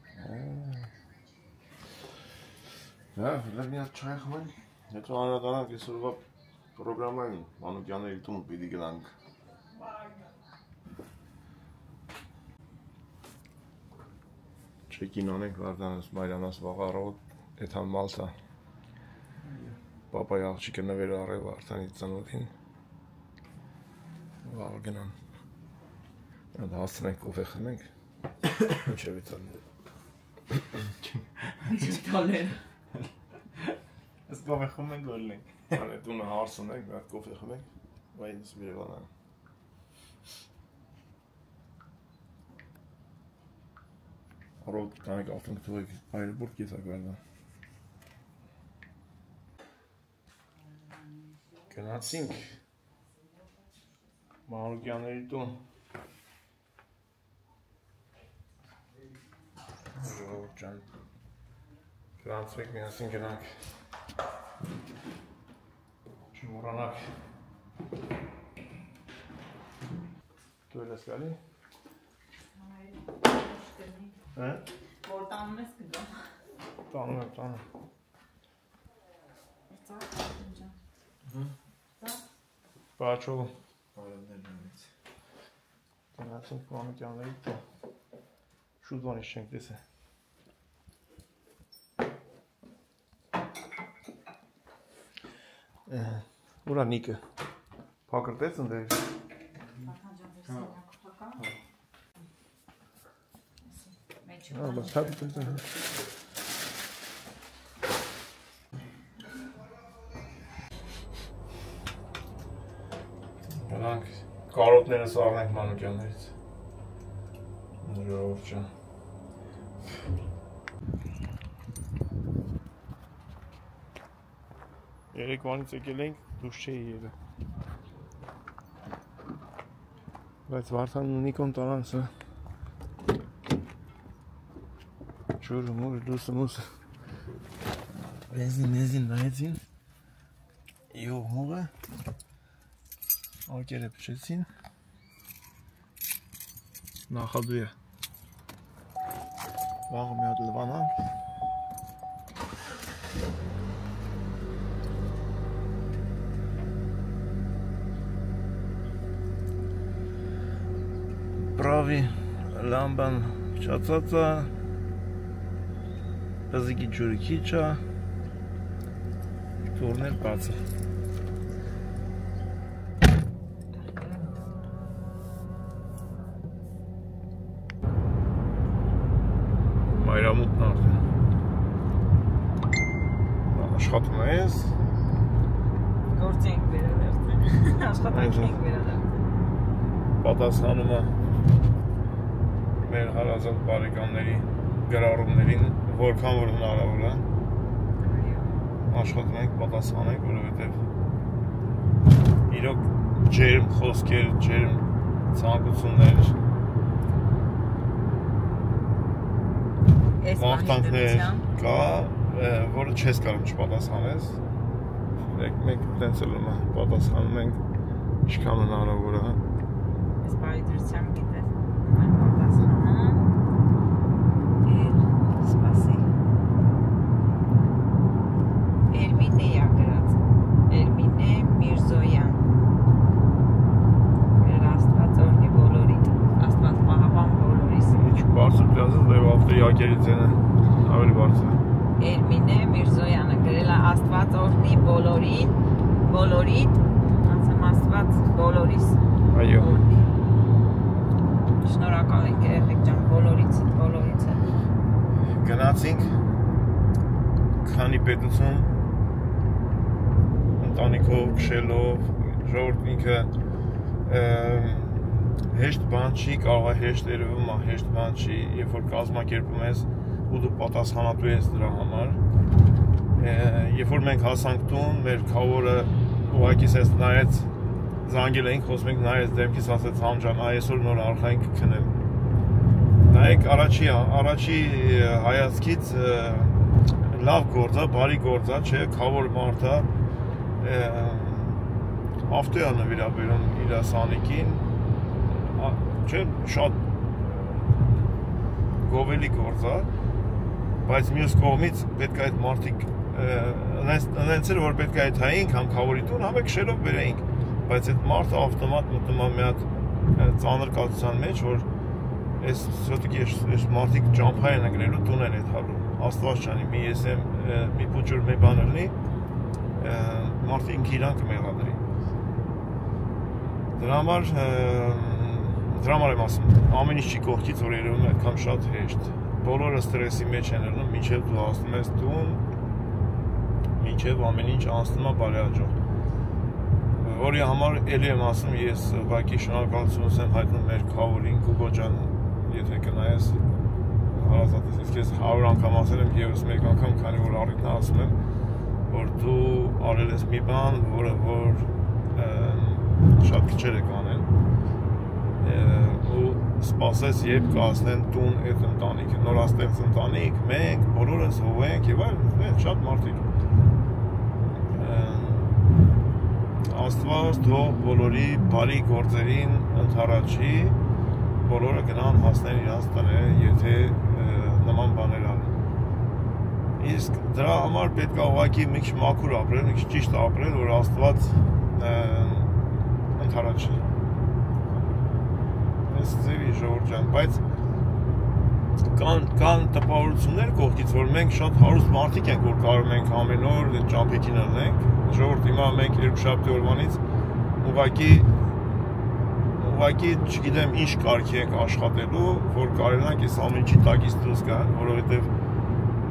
Speaker 6: Հա, լավ մի հատ չայ խմեն։ Հետո անդրանանք այսօրվա պրոգրաման Մանուկյանների տուն պիտի գնանք։ Չեկին անենք Վարդանս Մարյանաս վաղ առավոտ էթան Մալտա։ Պապայի աղջիկը նվեր առավ Վարդանի ծնոտին։ Վաղ գնան։ Այդ հասցնենք կոֆե խմենք։ Ինչև է
Speaker 2: Տալեր։
Speaker 3: Ես կոֆե խմենք գոլենք։
Speaker 6: Անը տունը հարց ունենք, մի հատ կոֆե խմենք։ Վայ ինձ Երևանա։ Առավոտ կանենք ավտոն թողեք այրպորտ կեսակ վերնա։ Գնացինք Մանուկյանների տուն։ Ժողովուրդ ջան, գրանցվեք միասին գնանք։ Չմոռանաք։ Դու ես գալի։ Հա։
Speaker 2: Որ տանում ես կգամ։
Speaker 6: Տանում եմ, տանում։ Բաչով։
Speaker 3: Բարոներնից։
Speaker 6: Գնացինք Մանուկյանների տուն։ Շուտ բանից չենք տեսել։ Ուրա Նիկը։ Փակրտեց ընդեր։ Հա, բայց հապիտը։ Գնանք կարոտները սառնենք Մանուկյաններից։ Ժողովուրդ ջան։ Երեկվանից եկել ենք, դուրս չէի ելը։ Բայց Վարդանն ու Նիկոն տարանցը ջուրը մուրը լուսը մուսը բենզին նայեցին իող մողը արկերը պշեցին նախադու է վաղը մի հատ լվանանք Բրավի լամբան չացածա Պզիկի ջուրի քիչ է
Speaker 1: Թուրներ բացը։ Մայրամուտն արդեն։ Աշխատում ես։
Speaker 2: Գործի ենք վերադարձել։ Աշխատանքի ենք վերադարձել։
Speaker 1: Պատասխանում է մեր հարազատ բարեկամների գրառումներին, որքան որ հնարավոր է։ Աշխատում ենք, պատասխանենք, որովհետև իրոք ջերմ խոսքեր, ջերմ ցանկություններ, մաղթանքներ կա, որը չես կարող չպատասխանես։ Մենք տենց էլ պատասխանում ենք ինչքան հնարավոր է։
Speaker 2: Ես բարիդրությամբ գիտես պատասխանում էր սպասի Էրմինեյա գրած Էրմինե Միրզոյան գրել Աստված օրհնի բոլորին Աստված պահապան բոլորիս
Speaker 1: Ինչ բարձր դասը դեպ ավտոյակերից են ավելի բարձր
Speaker 2: Էրմինե Միրզոյանը գրել է Աստված օրհնի բոլորին բոլորիդ ասեմ Աստված բոլորիս
Speaker 1: Այո
Speaker 2: Շնորհակալ ենք երեխեք ջան բոլորից
Speaker 1: Գնացինք քանի պետություն ընտանիքով, քշելով, ժողովուրդ ինքը հեշտ բան չի, կարող է հեշտ երևում, հեշտ բան չի, երբ որ կազմակերպում ես ու դու պատասխանատու ես դրա համար։ Երբ որ մենք հասանք տուն, մեր քավորը ուղղակի սենց նայեց, զանգել էինք, խոսում ենք նայեց դեմքից ասեց համ ջան, այսօր նոր արխա ենք քնեմ։ Նայեք առաջի հայացքից լավ գործ է, բարի գործ է, չէ, քավոր մարդ է, ավտոյա նվիրաբերում իր սանիկին, չէ, շատ գովելի գործ է, բայց մյուս կողմից պետք է այդ մարդիկ ընենց էր, որ պետք է այդ հայինք, համ քավորի տուն, համ է քշելով բերեինք, բայց այդ մարդը ավտոմատ մտնում է մի հատ ծանր կացության մեջ, որ այս մարդիկ ճամփա են ընկնելու տուն են այդ հալու, Աստված չանի, մի եսեմ, մի փուճուր, մի բան լինի, մարդը ինքը իրան կմեղադրի։ Դրա համար եմ ասում, ամեն ինչ չի կողքից, որ երևում է այդքան շատ հեշտ։ Բոլորը ստրեսի մեջ են լինում, մինչև դու հասնում ես տուն, մինչև ամեն ինչ անցնում է բարեհաջող։ Որի համար էլի եմ ասում, ես ուղղակի շնորհակալություն եմ հայտնում մեր քավորին Գուգո ջան, եթե կնայես հարազատս, ես քեզ 100 անգամ ասել եմ եւս մեկ անգամ, քանի որ առիթն ասում եմ, որ դու արել ես մի բան, որը շատ քիչեր եք անել ու սպասես երբ կհասնեն տուն այդ ընտանիքը, նորաստեղծ ընտանիք, մենք բոլորս հովենք եւ այլն, շատ մարդիկ։ Աստված թող բոլորի բարի գործերին ընդառաջի, բոլորը գնան հասնեն իրենց տները, եթե նման բաներ անեն։ Իսկ դրա համար պետք է ուղղակի մի քիչ մաքուր ապրել, մի քիչ ճիշտ ապրել, որ Աստված ընդառաջի։ Այս ձևի ժողովուրդ ջան, բայց կան տպավորություններ կողքից, որ մենք շատ հարուստ մարդիկ ենք, որ կարող ենք ամեն օր ճամփեքին ելնենք, ժողովուրդ հիմա մենք երկուշաբթի օրվանից ուղղակի չգիտեմ ինչ կարգի ենք աշխատելու, որ կարողանանք այս ամեն ինչի տակից դուրս գալ, որովհետև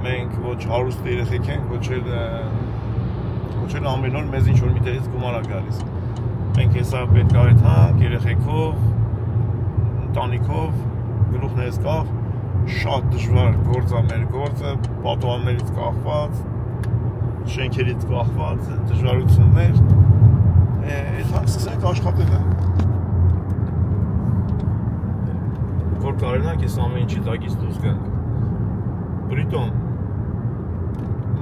Speaker 1: մենք ոչ հարուստ երեխեք ենք, ոչ էլ ամեն օր մեզ ինչ-որ միտեղից գումար է գալիս։ Մենք հեսա պետք է այդհանք, երեխեքով, ընտանիքով, գլուխն ես կախ, շատ դժվար գործ է մեր գործը, պատուհաններից կախված, շենքերից կախված, դժվարություններ, այդհանք սկսենք աշխատելը։ Որ կարողանանք այս ամեն ինչի տակից դուրս գանք։ Բրիտոն,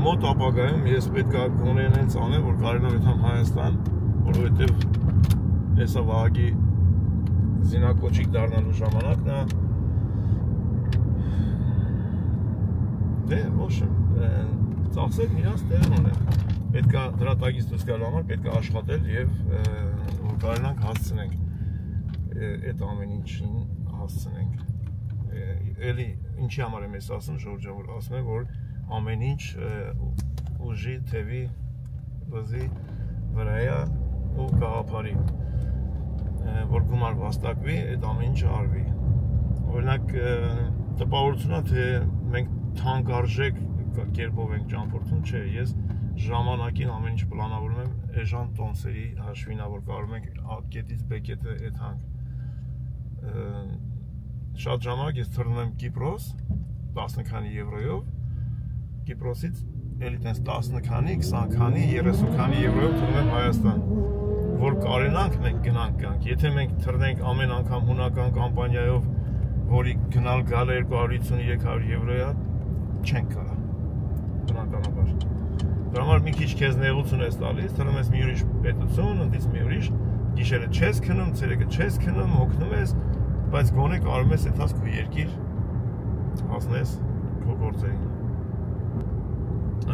Speaker 1: մոտ ապագայում ես պետք է գոնե հենց անել, որ կարողանամ այդհամ Հայաստան, որովհետև հեսա Վահագի զինակոչիկ դառնալու ժամանակն է։ Դե, ոչ եմ, ծախսերն իրանց տեղն ունեն։ Պետք է դրա տակից դուրս գալու համար պետք է աշխատել և որ կարողանանք հասցնենք այդ ամեն ինչին հասցնենք։ Էլի ինչի համար եմ ես ասում, ժողովուրդ ջան, որ ասում եմ, որ ամեն ինչ ուժի, թևի
Speaker 6: վզի վրայա ու գաղափարի, որ գումար վաստակվի, այդ ամեն ինչ արվի։ Օրինակ, տպավորությունա, թե մենք թանկարժեք կերպով ենք ճամփորդում, չէ, ես ժամանակին ամեն ինչ պլանավորում եմ էժան տոմսերի հաշվինա, որ կարող ենք կետից բեկետը այդ հանք։ Շատ ժամանակ ես թռնում եմ Կիպրոս 10 քանի եվրոյով, Կիպրոսից էլի տենց 10 քանի, 20 քանի, 30 քանի եվրոյով թռնում եմ Հայաստան, որ կարենանք մենք գնանք գանք, եթե մենք թռնենք ամեն անգամ հունական կամպանիայով, որի գնալ գալը 250-300 եվրոյա, չենք կարա, բնականաբար։ Դրա համար մի քիչ քեզ նեղություն ես տալիս, թռնում ես մի ուրիշ պետություն, ընդից մի ուրիշ, գիշերը չես քնում, ցերեկը չես քնում, հոգնում ես, բայց գոնե կարում ես այդած քո երկիր հասնես քո գործերին։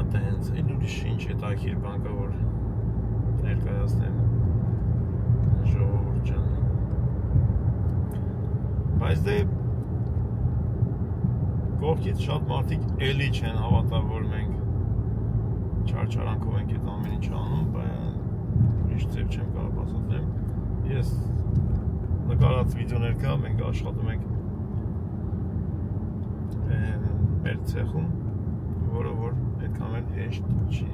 Speaker 6: Այդտենց, այն ուրիշ ինչ հետաքրքիր բան կա, որ ներկայացնեմ ժողովուրդ ջան։ Բայց դե կողքից շատ մարդիկ էլի չեն հավատա, որ մենք չարչարանքով ենք այդ ամեն ինչ անում, բայց ուրիշ ձև չեմ կարող բացատրեմ։ Ես նկարած վիդեոներ կա, մենք աշխատում ենք մեր ցեխում, որը որ այդքան էլ հեշտ չի։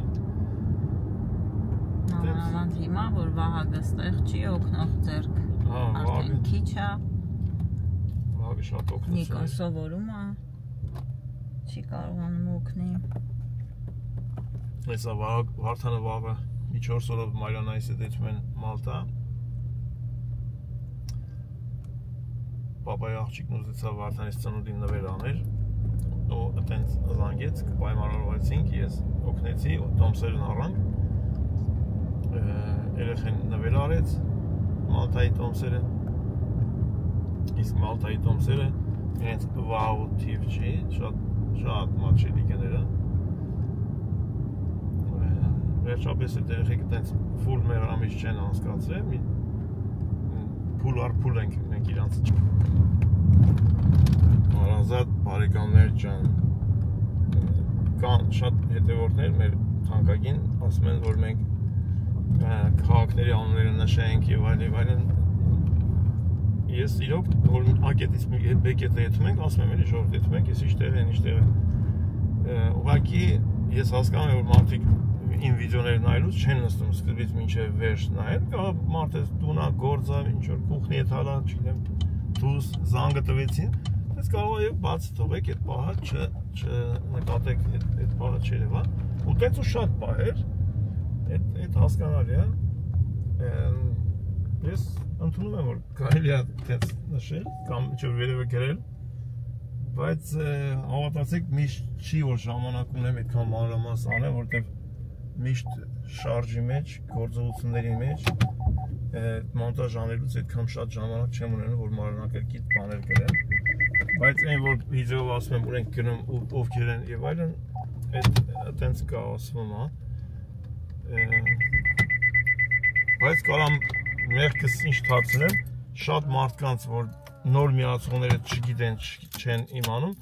Speaker 2: Նամանավանդ հիմա, որ Վահագը ստեղ չի օգնող ձեռք, արդեն քիչ է,
Speaker 6: Վահագը շատ օգնեց։
Speaker 2: Նիկոն սովորում է, չի կարողանում օգնի։
Speaker 6: Հեսա Վարդանը վաղը մի 4 օրով Մարիանայից հետ եթում են Մալտա։ Պապայի աղջիկն ուզեցավ Վարդանից ծնունդին նվեր աներ, ու այդենց զանգեց, կպայմանավորվեցինք, ես օգնեցի, տոմսերն առանք, երեխեն նվեր արեց Մալտայի տոմսերը, իսկ Մալտայի տոմսերը իրենց վաու թիվ չի, շատ մատչելի կները։ Վերջապես այդ երեխեքը տենց ֆուլ մեր ամիջ չեն անցկացրել, փուլ առ փուլ ենք մենք իրանց Արազատ բարեկամներ ջան, կան շատ հետևորդներ մեր թանկագին, ասում են, որ մենք քաղաքների անունները նշենք եւ այլն, ես իրոք, որ ակետից բեկետը եթում ենք, ասում եմ էլի ժողովուրդ եթում ենք, ես ինչ տեղ են, ուղղակի ես հասկանում եմ, որ մարդիկ իմ վիդեոներ նայելուց չեն նստում սկզբից մինչև վերջ նայել, կա մարդը տունա, գործա, ինչ-որ կուխնի է թալա, չգիտեմ, դուս, զանգը տվեցին, ես կարող է բաց թողեք այդ պահը չնկատեք այդ պահը չերևա, ու տենց ու շատ պահեր, այդ հասկանալի է, ես ընդունում եմ, որ կարելի է տենց նշել, կամ ինչ-որ վերևը գրել, բայց հավատացեք միշտ չի, որ ժամանակ ունեմ այդքան մանրամաս անեմ, որտեղ միշտ շարժի մեջ, գործողությունների մեջ, մոնտաժ անելուց այդքան շատ ժամանակ չեմ ունենում, որ մանրանկրկիտ բաներ գրեմ, բայց այն, որ վիդեով ասում եմ, որ ենք գնում ովքեր են եւ այլն, այդտենց կա ասվում, բայց կարամ մեղքս ինչ թաքցնեմ, շատ մարդկանց, որ նոր միացողները չգիտեն, չեն իմանում,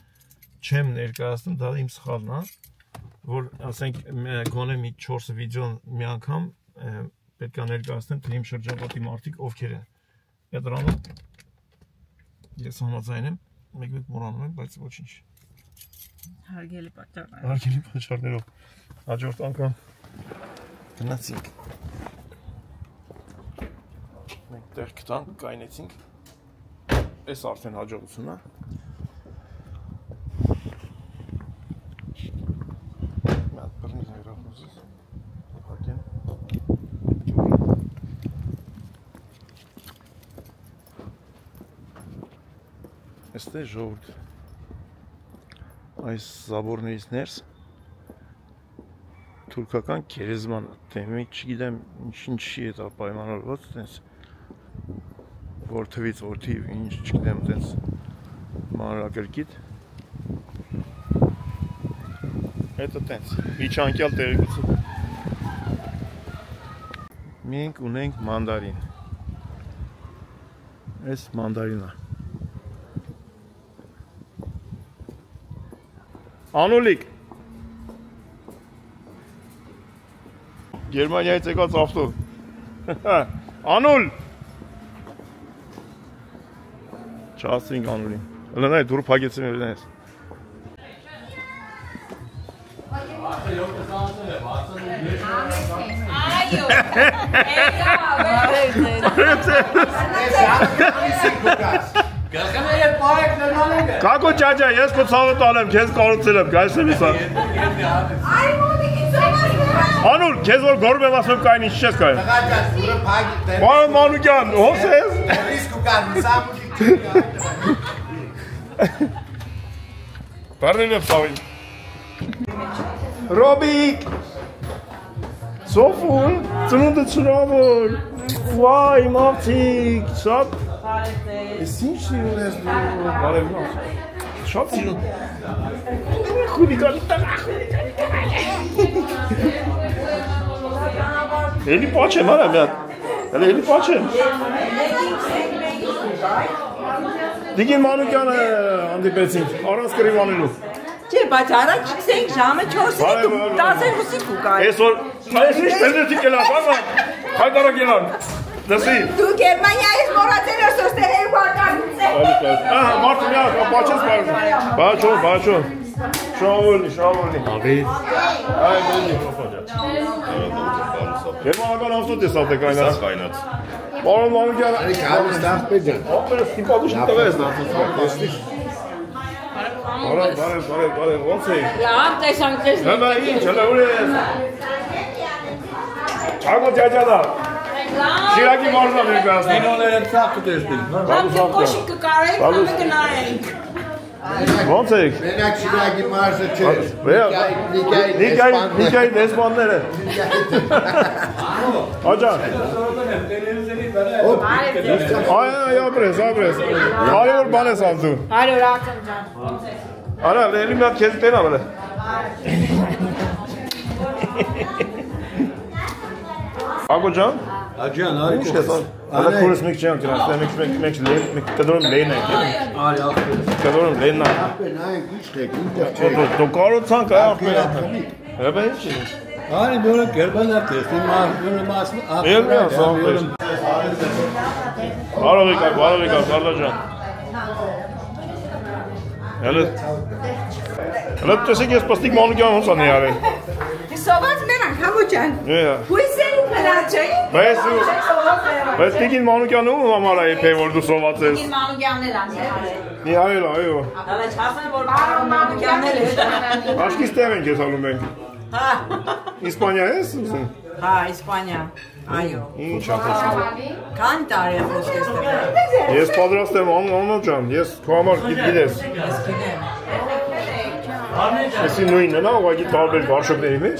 Speaker 6: չեմ ներկայացնում, դա իմ սխալն է, որ ասենք գոնե մի 4 վիդեոն մի անգամ պետք է ներկայացնեմ, թե իմ շրջապատի մարդիկ ովքեր են։ Դրանում ես համաձայն եմ, մեկ-մեկ մոռանում եմ, բայց ոչինչ։
Speaker 2: Հարգելի պատճառներ։
Speaker 6: Հարգելի պատճառներով։ Հաջորդ անգամ գնացինք։ Մենք տեղ գտանք, կայնեցինք։ Այս արդեն հաջողությունն է։ Մատ բռնի հեռախոսս։ Հակեն։ Այստեղ ժողովուրդ։ Այս զաբորներից ներս թուրքական գերեզման թեմի, չգիտեմ ինչի է դա պայմանավորված, տենց որ թվից որ թիվ, ինչ չգիտեմ, տենց մանրակրկիտ։ Это տենց, միջանկյալ տեղեկություն։ Մենք ունենք մանդարին։ Այս մանդարինը։ Անուլիկ Գերմանիայից եկած ավտո։ Անուլ։ Չասինք Անուլին։ Լնայ դուր փակեցին իրենից։
Speaker 2: Այո։
Speaker 6: Կակո ճաճա, ես քո ցավը տանեմ, քեզ կարոցել եմ, գայս եմ իսա։ Անուլ, քեզ որ գորում եմ ասում կային, ինչ չես կային։ Պարոն Մանուկյան, հոս ես։ Պարնին եմ սավին։ Ռոբիկ, Սոֆուն, ծնունդը չրավոր, վայ, մարդիկ, շատ, ես ինչ սիրուն ես դու, բարև նավ, շատ սիրուն, խուլիկանի տղա, էլի պաչ եմ, արա միատ, էլի պաչ եմ, դիգին Մանուկյանը անդիպեցինք, առանց կրիվ անելու,
Speaker 8: Չէ, բայց առաջ չքսենք ժամը 4-ին դու 10-ին կուկար։
Speaker 6: Այսօր, այս ինչ պերդեցի կելան, բաղա, հայտարակ ելան, դսի։
Speaker 8: Դու Գերմանիայից մորացել ես ոստեր երկու ականից է։
Speaker 6: Մարդը միակ, պաչես պարում, բաչո, շավորնի։ Աղիտ։ Այ, բենի։ Գերմանական ավտոտ ես ատե կայնած։ Կայնած։ Պարոն Մանուկյան։ Արիք, հարուս դախպետ ջան։ Ապերս կիպատուշն տղա ես դարձած։ Բարև, ոնց էի։
Speaker 2: Լավ, տեսանք ես։
Speaker 6: Հəmə ինչ, հələ ուր ես։ Չագո ճաճադա։ Շիրակի մարզա ներկայացնի։
Speaker 5: Կինոները ծաղ կտեսնի։
Speaker 8: Լավ կոշի կկարենք, համը գնարենք։
Speaker 6: Ոնց եք։
Speaker 3: Մենակ Շիրակի մարզը չէ։
Speaker 6: Նիկայի դեսպանները։ Աջան։ Այ, ապրես։ Կարևոր բան ես անում դու։
Speaker 8: Այո, ակն ջան։
Speaker 6: Արա, լելի մի հատ քեզ տենա վրա։ Ագո ջան։
Speaker 5: Աջան, արի
Speaker 6: կոս։ Ալա քուրս մեկ չեմ կրած, մեկ կդորում լեն է։
Speaker 5: Արի ախպեր։
Speaker 6: Կդորում լենն է։
Speaker 3: Ապեն այն քիչ եք, ինչ
Speaker 6: Դու կարոցանք այ ախպեր։ Հəbə ինչ։
Speaker 5: Արի բոլոր Գերմանիա տեսնի մասն
Speaker 6: Ելմի ասում։ Բարովիկա, Կարլա ջան։ Հələ տեսեք ես պստիկ Մանուկյան ոնց անի արել։
Speaker 8: Սոված մենակ, համո ջան։ Հույսերի փրաչեի։
Speaker 6: Բայց տիկին Մանուկյանը ում համար է եփե որ դու սոված ես։
Speaker 2: Տիկին Մանուկյանն էլ անի արել։
Speaker 6: Մի արել, այո։
Speaker 8: Հələ չասեն որ Մանուկյանն էլ է։
Speaker 6: Աշկի ստեղ ենք ես ալում ենք։
Speaker 8: Հա։
Speaker 6: Իսպանիա ես ուսում։
Speaker 8: Հա, Իսպանիա։ Այո։
Speaker 6: Ինչ ապացի։
Speaker 8: Քան տարի է խոսքես տեղ։
Speaker 6: Ես պատրաստ եմ Աննա ջան, ես քո համար գիտես։
Speaker 8: Ես գիտեմ։
Speaker 6: Էսի նույնն է, ուղղակի տարբեր վարշոկների մեջ։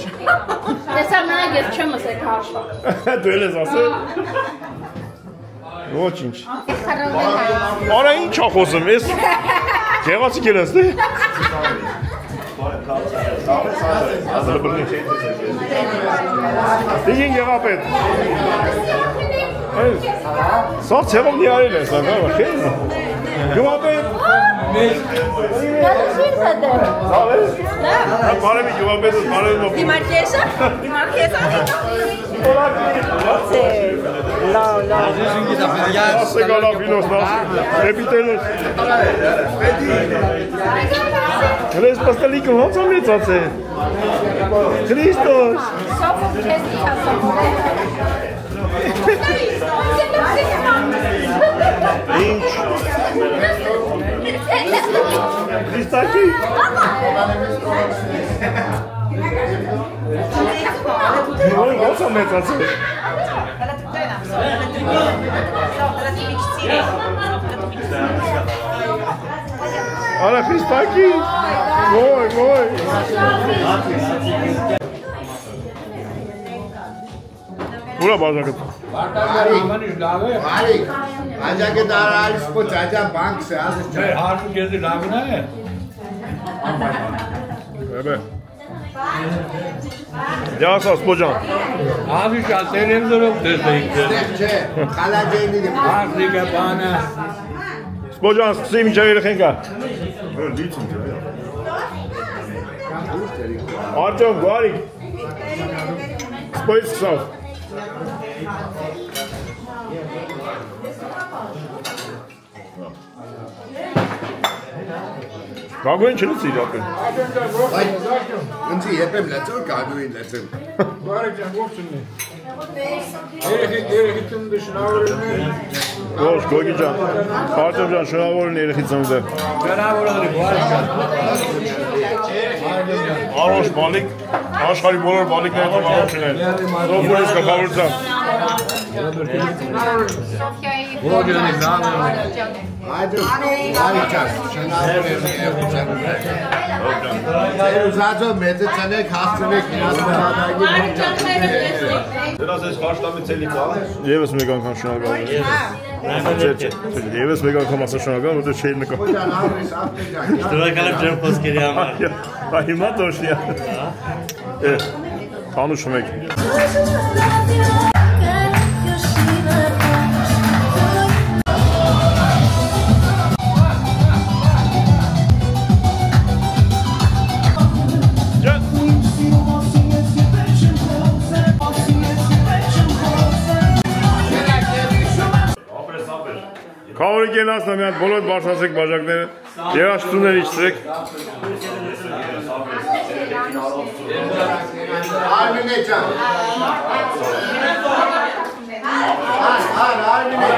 Speaker 4: Տեսա մենակ ես չեմ ասել քաշվա։
Speaker 6: Դու էլ ես ասել։ Ոչինչ։ Արա ինչ ա խոսում, ես գեղացիկ էլ ես, դե։ Դիգին գեղապետ։ Սա ծեղով նի արել ես, ագավա, խեն։ Գյուապետ։ Բարևի գյուապետս, բարևի մոպ։
Speaker 8: Դիմարկեսա։ Լավ։
Speaker 6: Ասե գալա վինոս նասի, էպիտելոս։ Հրես պաստալիկը ոնց ա մեծաց է։ Քրիստոս։ Ինչ։ Քրիստակի։ Ոնց ա մեծաց է։ Արա Քրիստակի։ Ոյ։ Ուրա բաժակը։
Speaker 3: Արիք, աջակը դարալիս պոչ աջա բանկս է, ասը չէ։
Speaker 5: Հարու գեզի լավնա է։
Speaker 6: Էբե։ Դյասա սպոջան։
Speaker 5: Աղի շա տելևիզորով տեսնեինք։
Speaker 3: Չէ, խալաջեյնի դեմ։
Speaker 5: Աղրիկը բանը։
Speaker 6: Սպոջան սկսի միջև երեխեն կա։ Արջոն գարիկ։
Speaker 1: Բայց սկսավ։ Գագույն չլուծի իրապեն։
Speaker 5: Ընցի եպեմ լծոր, գագույն լծեմ։
Speaker 3: Բարև ջան, ողջույն։ Երեխի ծնունդը շնորհավորում եմ։
Speaker 1: Ողջ Գոգի ջան, Արտեմ ջան, շնորհավորն երեխի ծնունդը։
Speaker 5: Շնորհավորում, բարև ջան։
Speaker 1: Արոշ բալիկ, աշխարհի բոլոր բալիկները տոմարություններ։ Դոկտորից գլխավորությամբ։
Speaker 5: Ողջույն Այդը բարի ջան, շնորհավորում Զազո մեծը ցանեք հասցնեք հրաշքնադագի
Speaker 1: Դրանց այս խաշտամից էլի կա։ Եվս մեկ անգամ շնորհակալ։ Եվս մեկ անգամ ասա շնորհակալ, որտեղ չէի նկա։
Speaker 9: Շնորհակալ եմ ջան խոսքերի համար։
Speaker 1: Հիմա դոշնիա։ Խանուշ մեկ։ Քավորի կենացն ամի հատ բոլոր բարձացեք բաժակները, երաշտուներ իչտրեք։
Speaker 5: Արմինե ջան։ Արմինե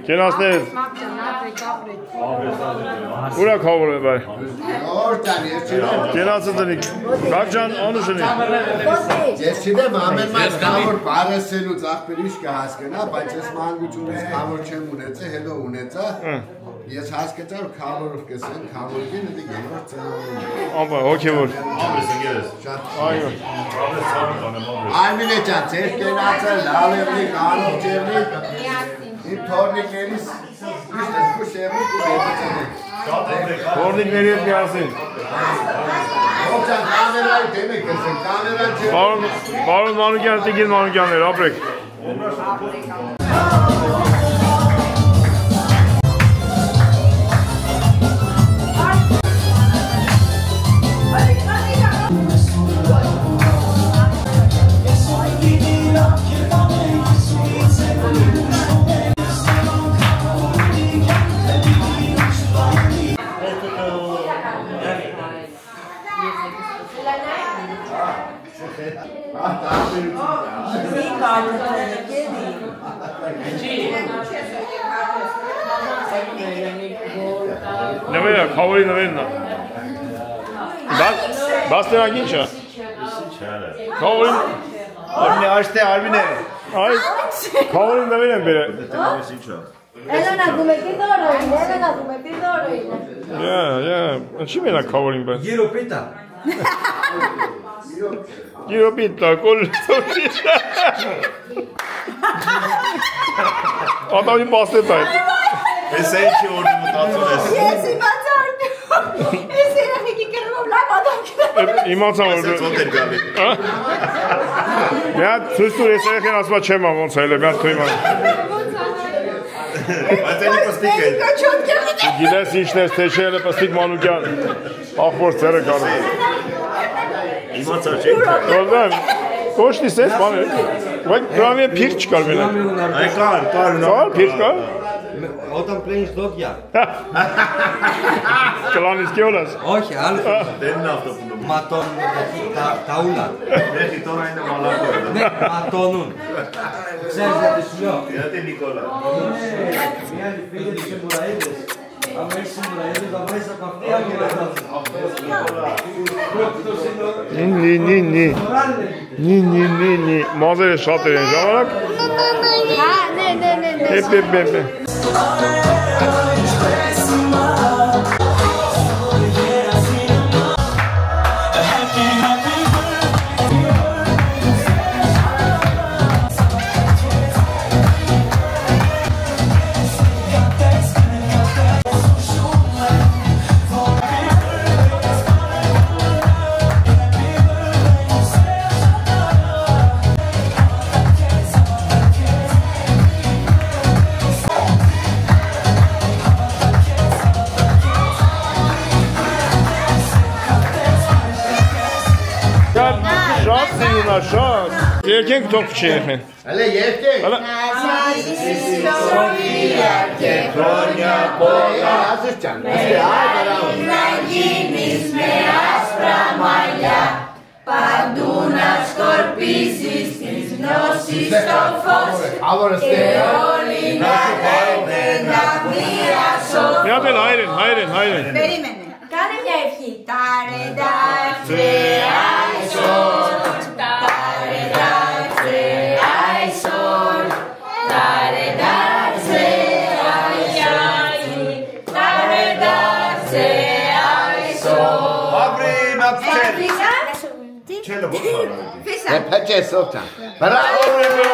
Speaker 1: Կենացներ։ Ուրա քավոր է բայ։
Speaker 5: Օրտան ես չեմ։
Speaker 1: Կենացը տնիկ։ Գագ ջան անուշնի։
Speaker 5: Ես չեմ ամեն մայր քավոր բարեսելուց ախպերիշ կհասկնա, բայց ես մանկությունից քավոր չեմ ունեցել, հետո ունեցա։ Ես հասկացա որ քավորով կսեն, քավորին դի գերոր ծնողն։
Speaker 1: Ամբա հոգևոր։
Speaker 3: Ամես ընկերս։
Speaker 1: Այո։
Speaker 5: Արմինե ջան, ձեր կենացը լավ եղնի, կանով ջերնի։ Իմ թորնիկներից միշտ ես կուշեղնի ու բետիցենեք։
Speaker 1: Թորնիկների հետ միասին։
Speaker 5: Ողջան կամերայի դեմ եք կսեն, կամերան չեմ։
Speaker 1: Բարոն Մանուկյան, Տիգին Մանուկյաններ, ապրեք։ Նվերա, քավորի նվերնա։ Բաց նրանք ինչ է։ Քավորին։
Speaker 3: Արմինե, աշտե, Արմինե։
Speaker 1: Այս, քավորի նվեր են բերը։
Speaker 4: Էլոնա դումեկի դորոին, Էլոնա դումեկի դորոին։
Speaker 1: Ինչի մենակ քավորին բեր։
Speaker 9: Գիրոպիտա։
Speaker 1: Գիրոպիտա, կոլ սոշի։ Ատավի պաստետ այդ։
Speaker 3: Ես է ինչի օրդի մտածում ես։
Speaker 4: Ես իմացար։ Ես երեխեքի կրվով լավ ադամք։
Speaker 1: Իմացա որ
Speaker 3: Ոնց էր գալի։
Speaker 1: Մի հատ ցույց տուր ես երեխեն ասում չեմ ոնց է, մի հատ թույմ ան։
Speaker 3: Բայց էլի պստիկ է։
Speaker 1: Գիտես ինչն ես, թե չէ էլի պստիկ Մանուկյան, ախոր ծերը կարում։
Speaker 3: Իմացար չէ։
Speaker 1: Որդեմ, կոշնի սես բան է, բայց գրամի է պիրք չկար մենակ։
Speaker 3: Այ կար։
Speaker 1: Կար, պիրք կար։
Speaker 9: Όταν πλένεις δόντια.
Speaker 1: Κλάνεις κιόλας.
Speaker 9: Όχι, άλλο.
Speaker 3: Δεν είναι αυτό που νομίζω.
Speaker 9: Ματώνουν τα ούλα.
Speaker 3: Μέχρι τώρα είναι μαλακό.
Speaker 9: Ναι, ματώνουν. Ξέρεις γιατί σου λέω.
Speaker 3: Γιατί Νικόλα.
Speaker 9: Μια άλλη φίλη της Μουραίδες. Αν έχεις Μουραίδες θα βρεις από αυτή άλλη μετάδοση.
Speaker 1: Նի, մազերը շատ են ժամանակ։
Speaker 4: Հա,
Speaker 1: Էպ։
Speaker 6: շատ։ Երկենք թող չեղեն։
Speaker 5: Հələ երկենք։ Սոֆիա Կեփրոնյա Բոյա Ազրճան։
Speaker 10: Падуна скорписис из носистофос Еолина εβένα μοιρασό
Speaker 6: Μια πέλα, άιρεν
Speaker 4: Περίμενε.
Speaker 10: Κάνε μια ευχή Τάρε δάξε άισον Τάρε δάξε άισον Τάρε δάξε άισον Τάρε δάξε άισον
Speaker 3: Աբրին ապչել Չելը որ
Speaker 5: Դե փեչես օտա։ Բրավո։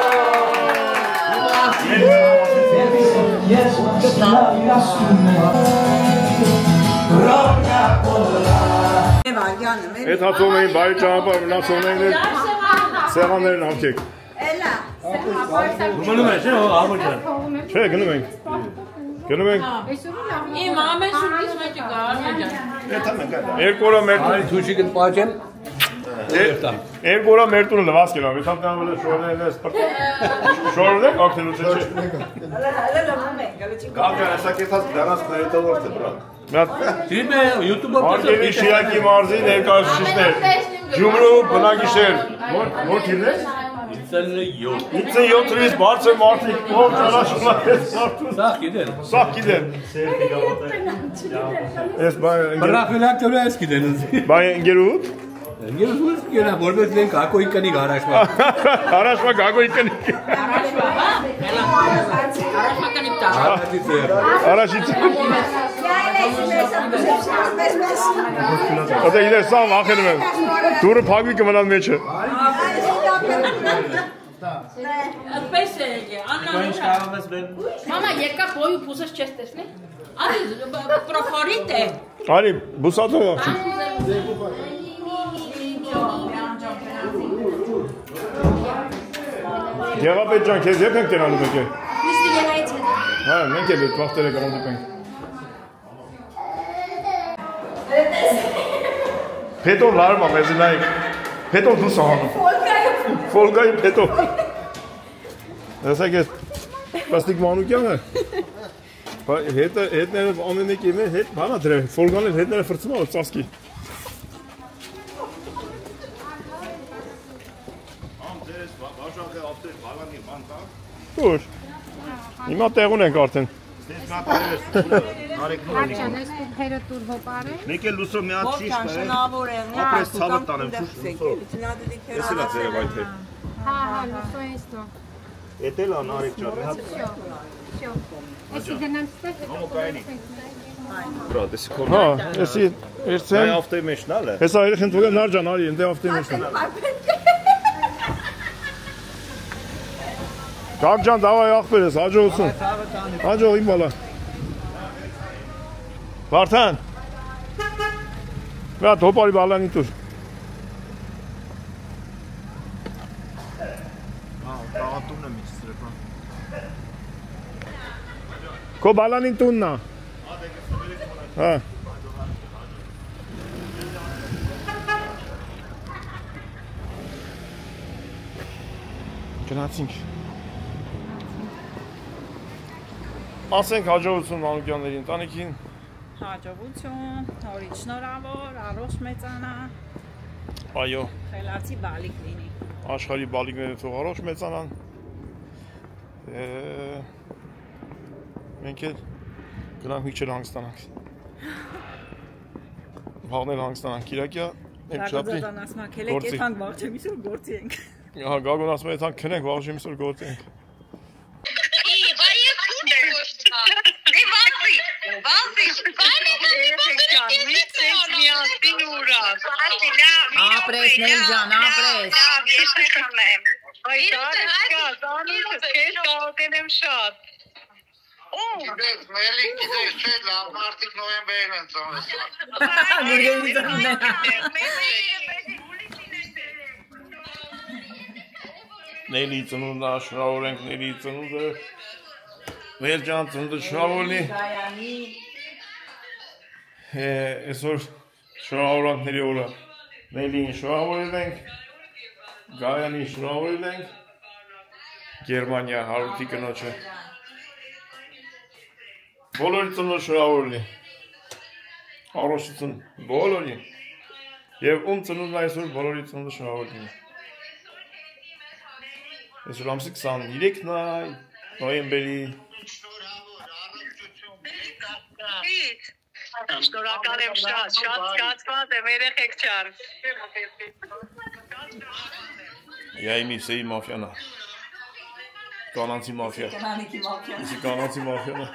Speaker 6: Այդ հացով էին բարի ճանապարհ մնացող էին սեղաններն հավքեք։
Speaker 4: Էլա։
Speaker 9: Գնում ես, ամոջան։
Speaker 6: Չէ, գնում ենք։
Speaker 7: Իմ ամեն շուտից մեջը գա, Արմեջան։
Speaker 6: Երկու օր մեր
Speaker 9: Արի թուշի կտպաճեմ։
Speaker 6: երկու օր մեր տունը լվաս կերավ, եթե կանվել է շորներն ես շորներ ակնելուց չէ։
Speaker 3: Գավջան, հեսա կետած դրանց ներետավորդ է բրակ
Speaker 9: Դիմե YouTube-ը
Speaker 6: Արգելի Շիրակի մարզի ներկայացուցիչներ Գյումրու բնակիչներ Որ թիվն է? 57 թվից բարձր մարդիկ ով ճանաչում է Սաղ գիտեն
Speaker 9: Բրախվելակ տորը ես գիտեն
Speaker 6: Բայ ընգերուտ?
Speaker 9: Ընգերուտ գերա որպես լենք ակոյի կնիկ հարաշվա
Speaker 6: Հարաշվա գագոյի կնիկ Առաջից Ատա իդեր սաղ ախենում եմ Դուրը պագվի կմնան մեջը
Speaker 7: Այդպես է եկե, Մամա, երկա բոյու պուսս չես տեսնի Արի, պրոֆորիտ է
Speaker 6: Արի, բուսատով աղջի Գեղապետ ջան, քեզ ետ ենք տենալու մեկ է
Speaker 4: Միշտի գեղայից հետ
Speaker 6: Հա, մենք էլ էտ վաղտերը կրանդիպ ենք Պետով լարմա մեզի նայք Պետով դու սահանում Ֆոլգայի պետով Հեսակ ես պաստիկ մանուկյան է Հետները ամեն եք իմեն հետ բանա դրե Ֆոլգան էլ հետները վրծում ալը ծասկի Որ Հիմա տեղուն ենք արդեն
Speaker 3: Մեկ էլ լուսո մի հատ շիշ ապրես ցավը տանեմ Ես էլ ացերև այդ հետ Էդ էլ ան արիք ճար Բրատ, եսի քոր
Speaker 6: Հա, եսի
Speaker 3: Այ ավտեի մեջն ալ է
Speaker 6: Հեսա երեխեն թողել նարջան արի, ընդե ավտեի մեջն Կակջան, դավայ աղբեր ես, հաջողություն Հաջող իմ բալա Վարդան Վատ հոպարի բալանի տուր
Speaker 3: Տաղատունն եմ իչ սրեպան
Speaker 6: Քո բալանին տուննա Հա Գնացինք Ասենք հաջողություն մանուկյանների ընտանիքին
Speaker 2: Հաջողություն, նորից շնորհավոր, առողջ մեծանա
Speaker 6: Այո
Speaker 2: Խելացի բալիկ լինի
Speaker 6: Աշխարհի բալիկները թող առողջ մեծանան Մենք էլ գնանք մի քիչ հանգստանանք Վաղներ հանգստանանք Կիրակյա
Speaker 2: Գագոն ասում է քելեք եթանք վաղջեմ իսուր գործի ենք
Speaker 6: Հա Գագոն ասում է եթանք քնենք վաղջեմ իսուր գործի ենք
Speaker 2: Ապրես, Նել ջան, ապրես
Speaker 10: Ես խմեմ Գիտես, մելիք գիտես, չէ, լավ մարդիկ նոյեմբերին են
Speaker 6: Նելի ծնունդա, շնորհավոր ենք Նելի ծնունդը Մեր ջան ծնունդը շնորհավոր լինի Այսօր շնորհավորանքների օրը Նելին շնորհավորել ենք Գայանին շնորհավորել ենք Գերմանիա հարութի կնոջը։ Բոլորի ծնունդ շնորհավորելի։ Առողջություն բոլորի։ Եվ ում ծնունդն այսօր բոլորի ծնունդը շնորհավորելի։ Այսօր ամսի 23-ն է, նոյեմբերի։
Speaker 11: Շնորհակալ եմ շատ զգացված եմ երեխեք չար։
Speaker 6: Я ими сей мафияна. Կանանցի մաֆիա։
Speaker 2: Կանանցի մաֆիա։
Speaker 6: Կանանցի մաֆիա։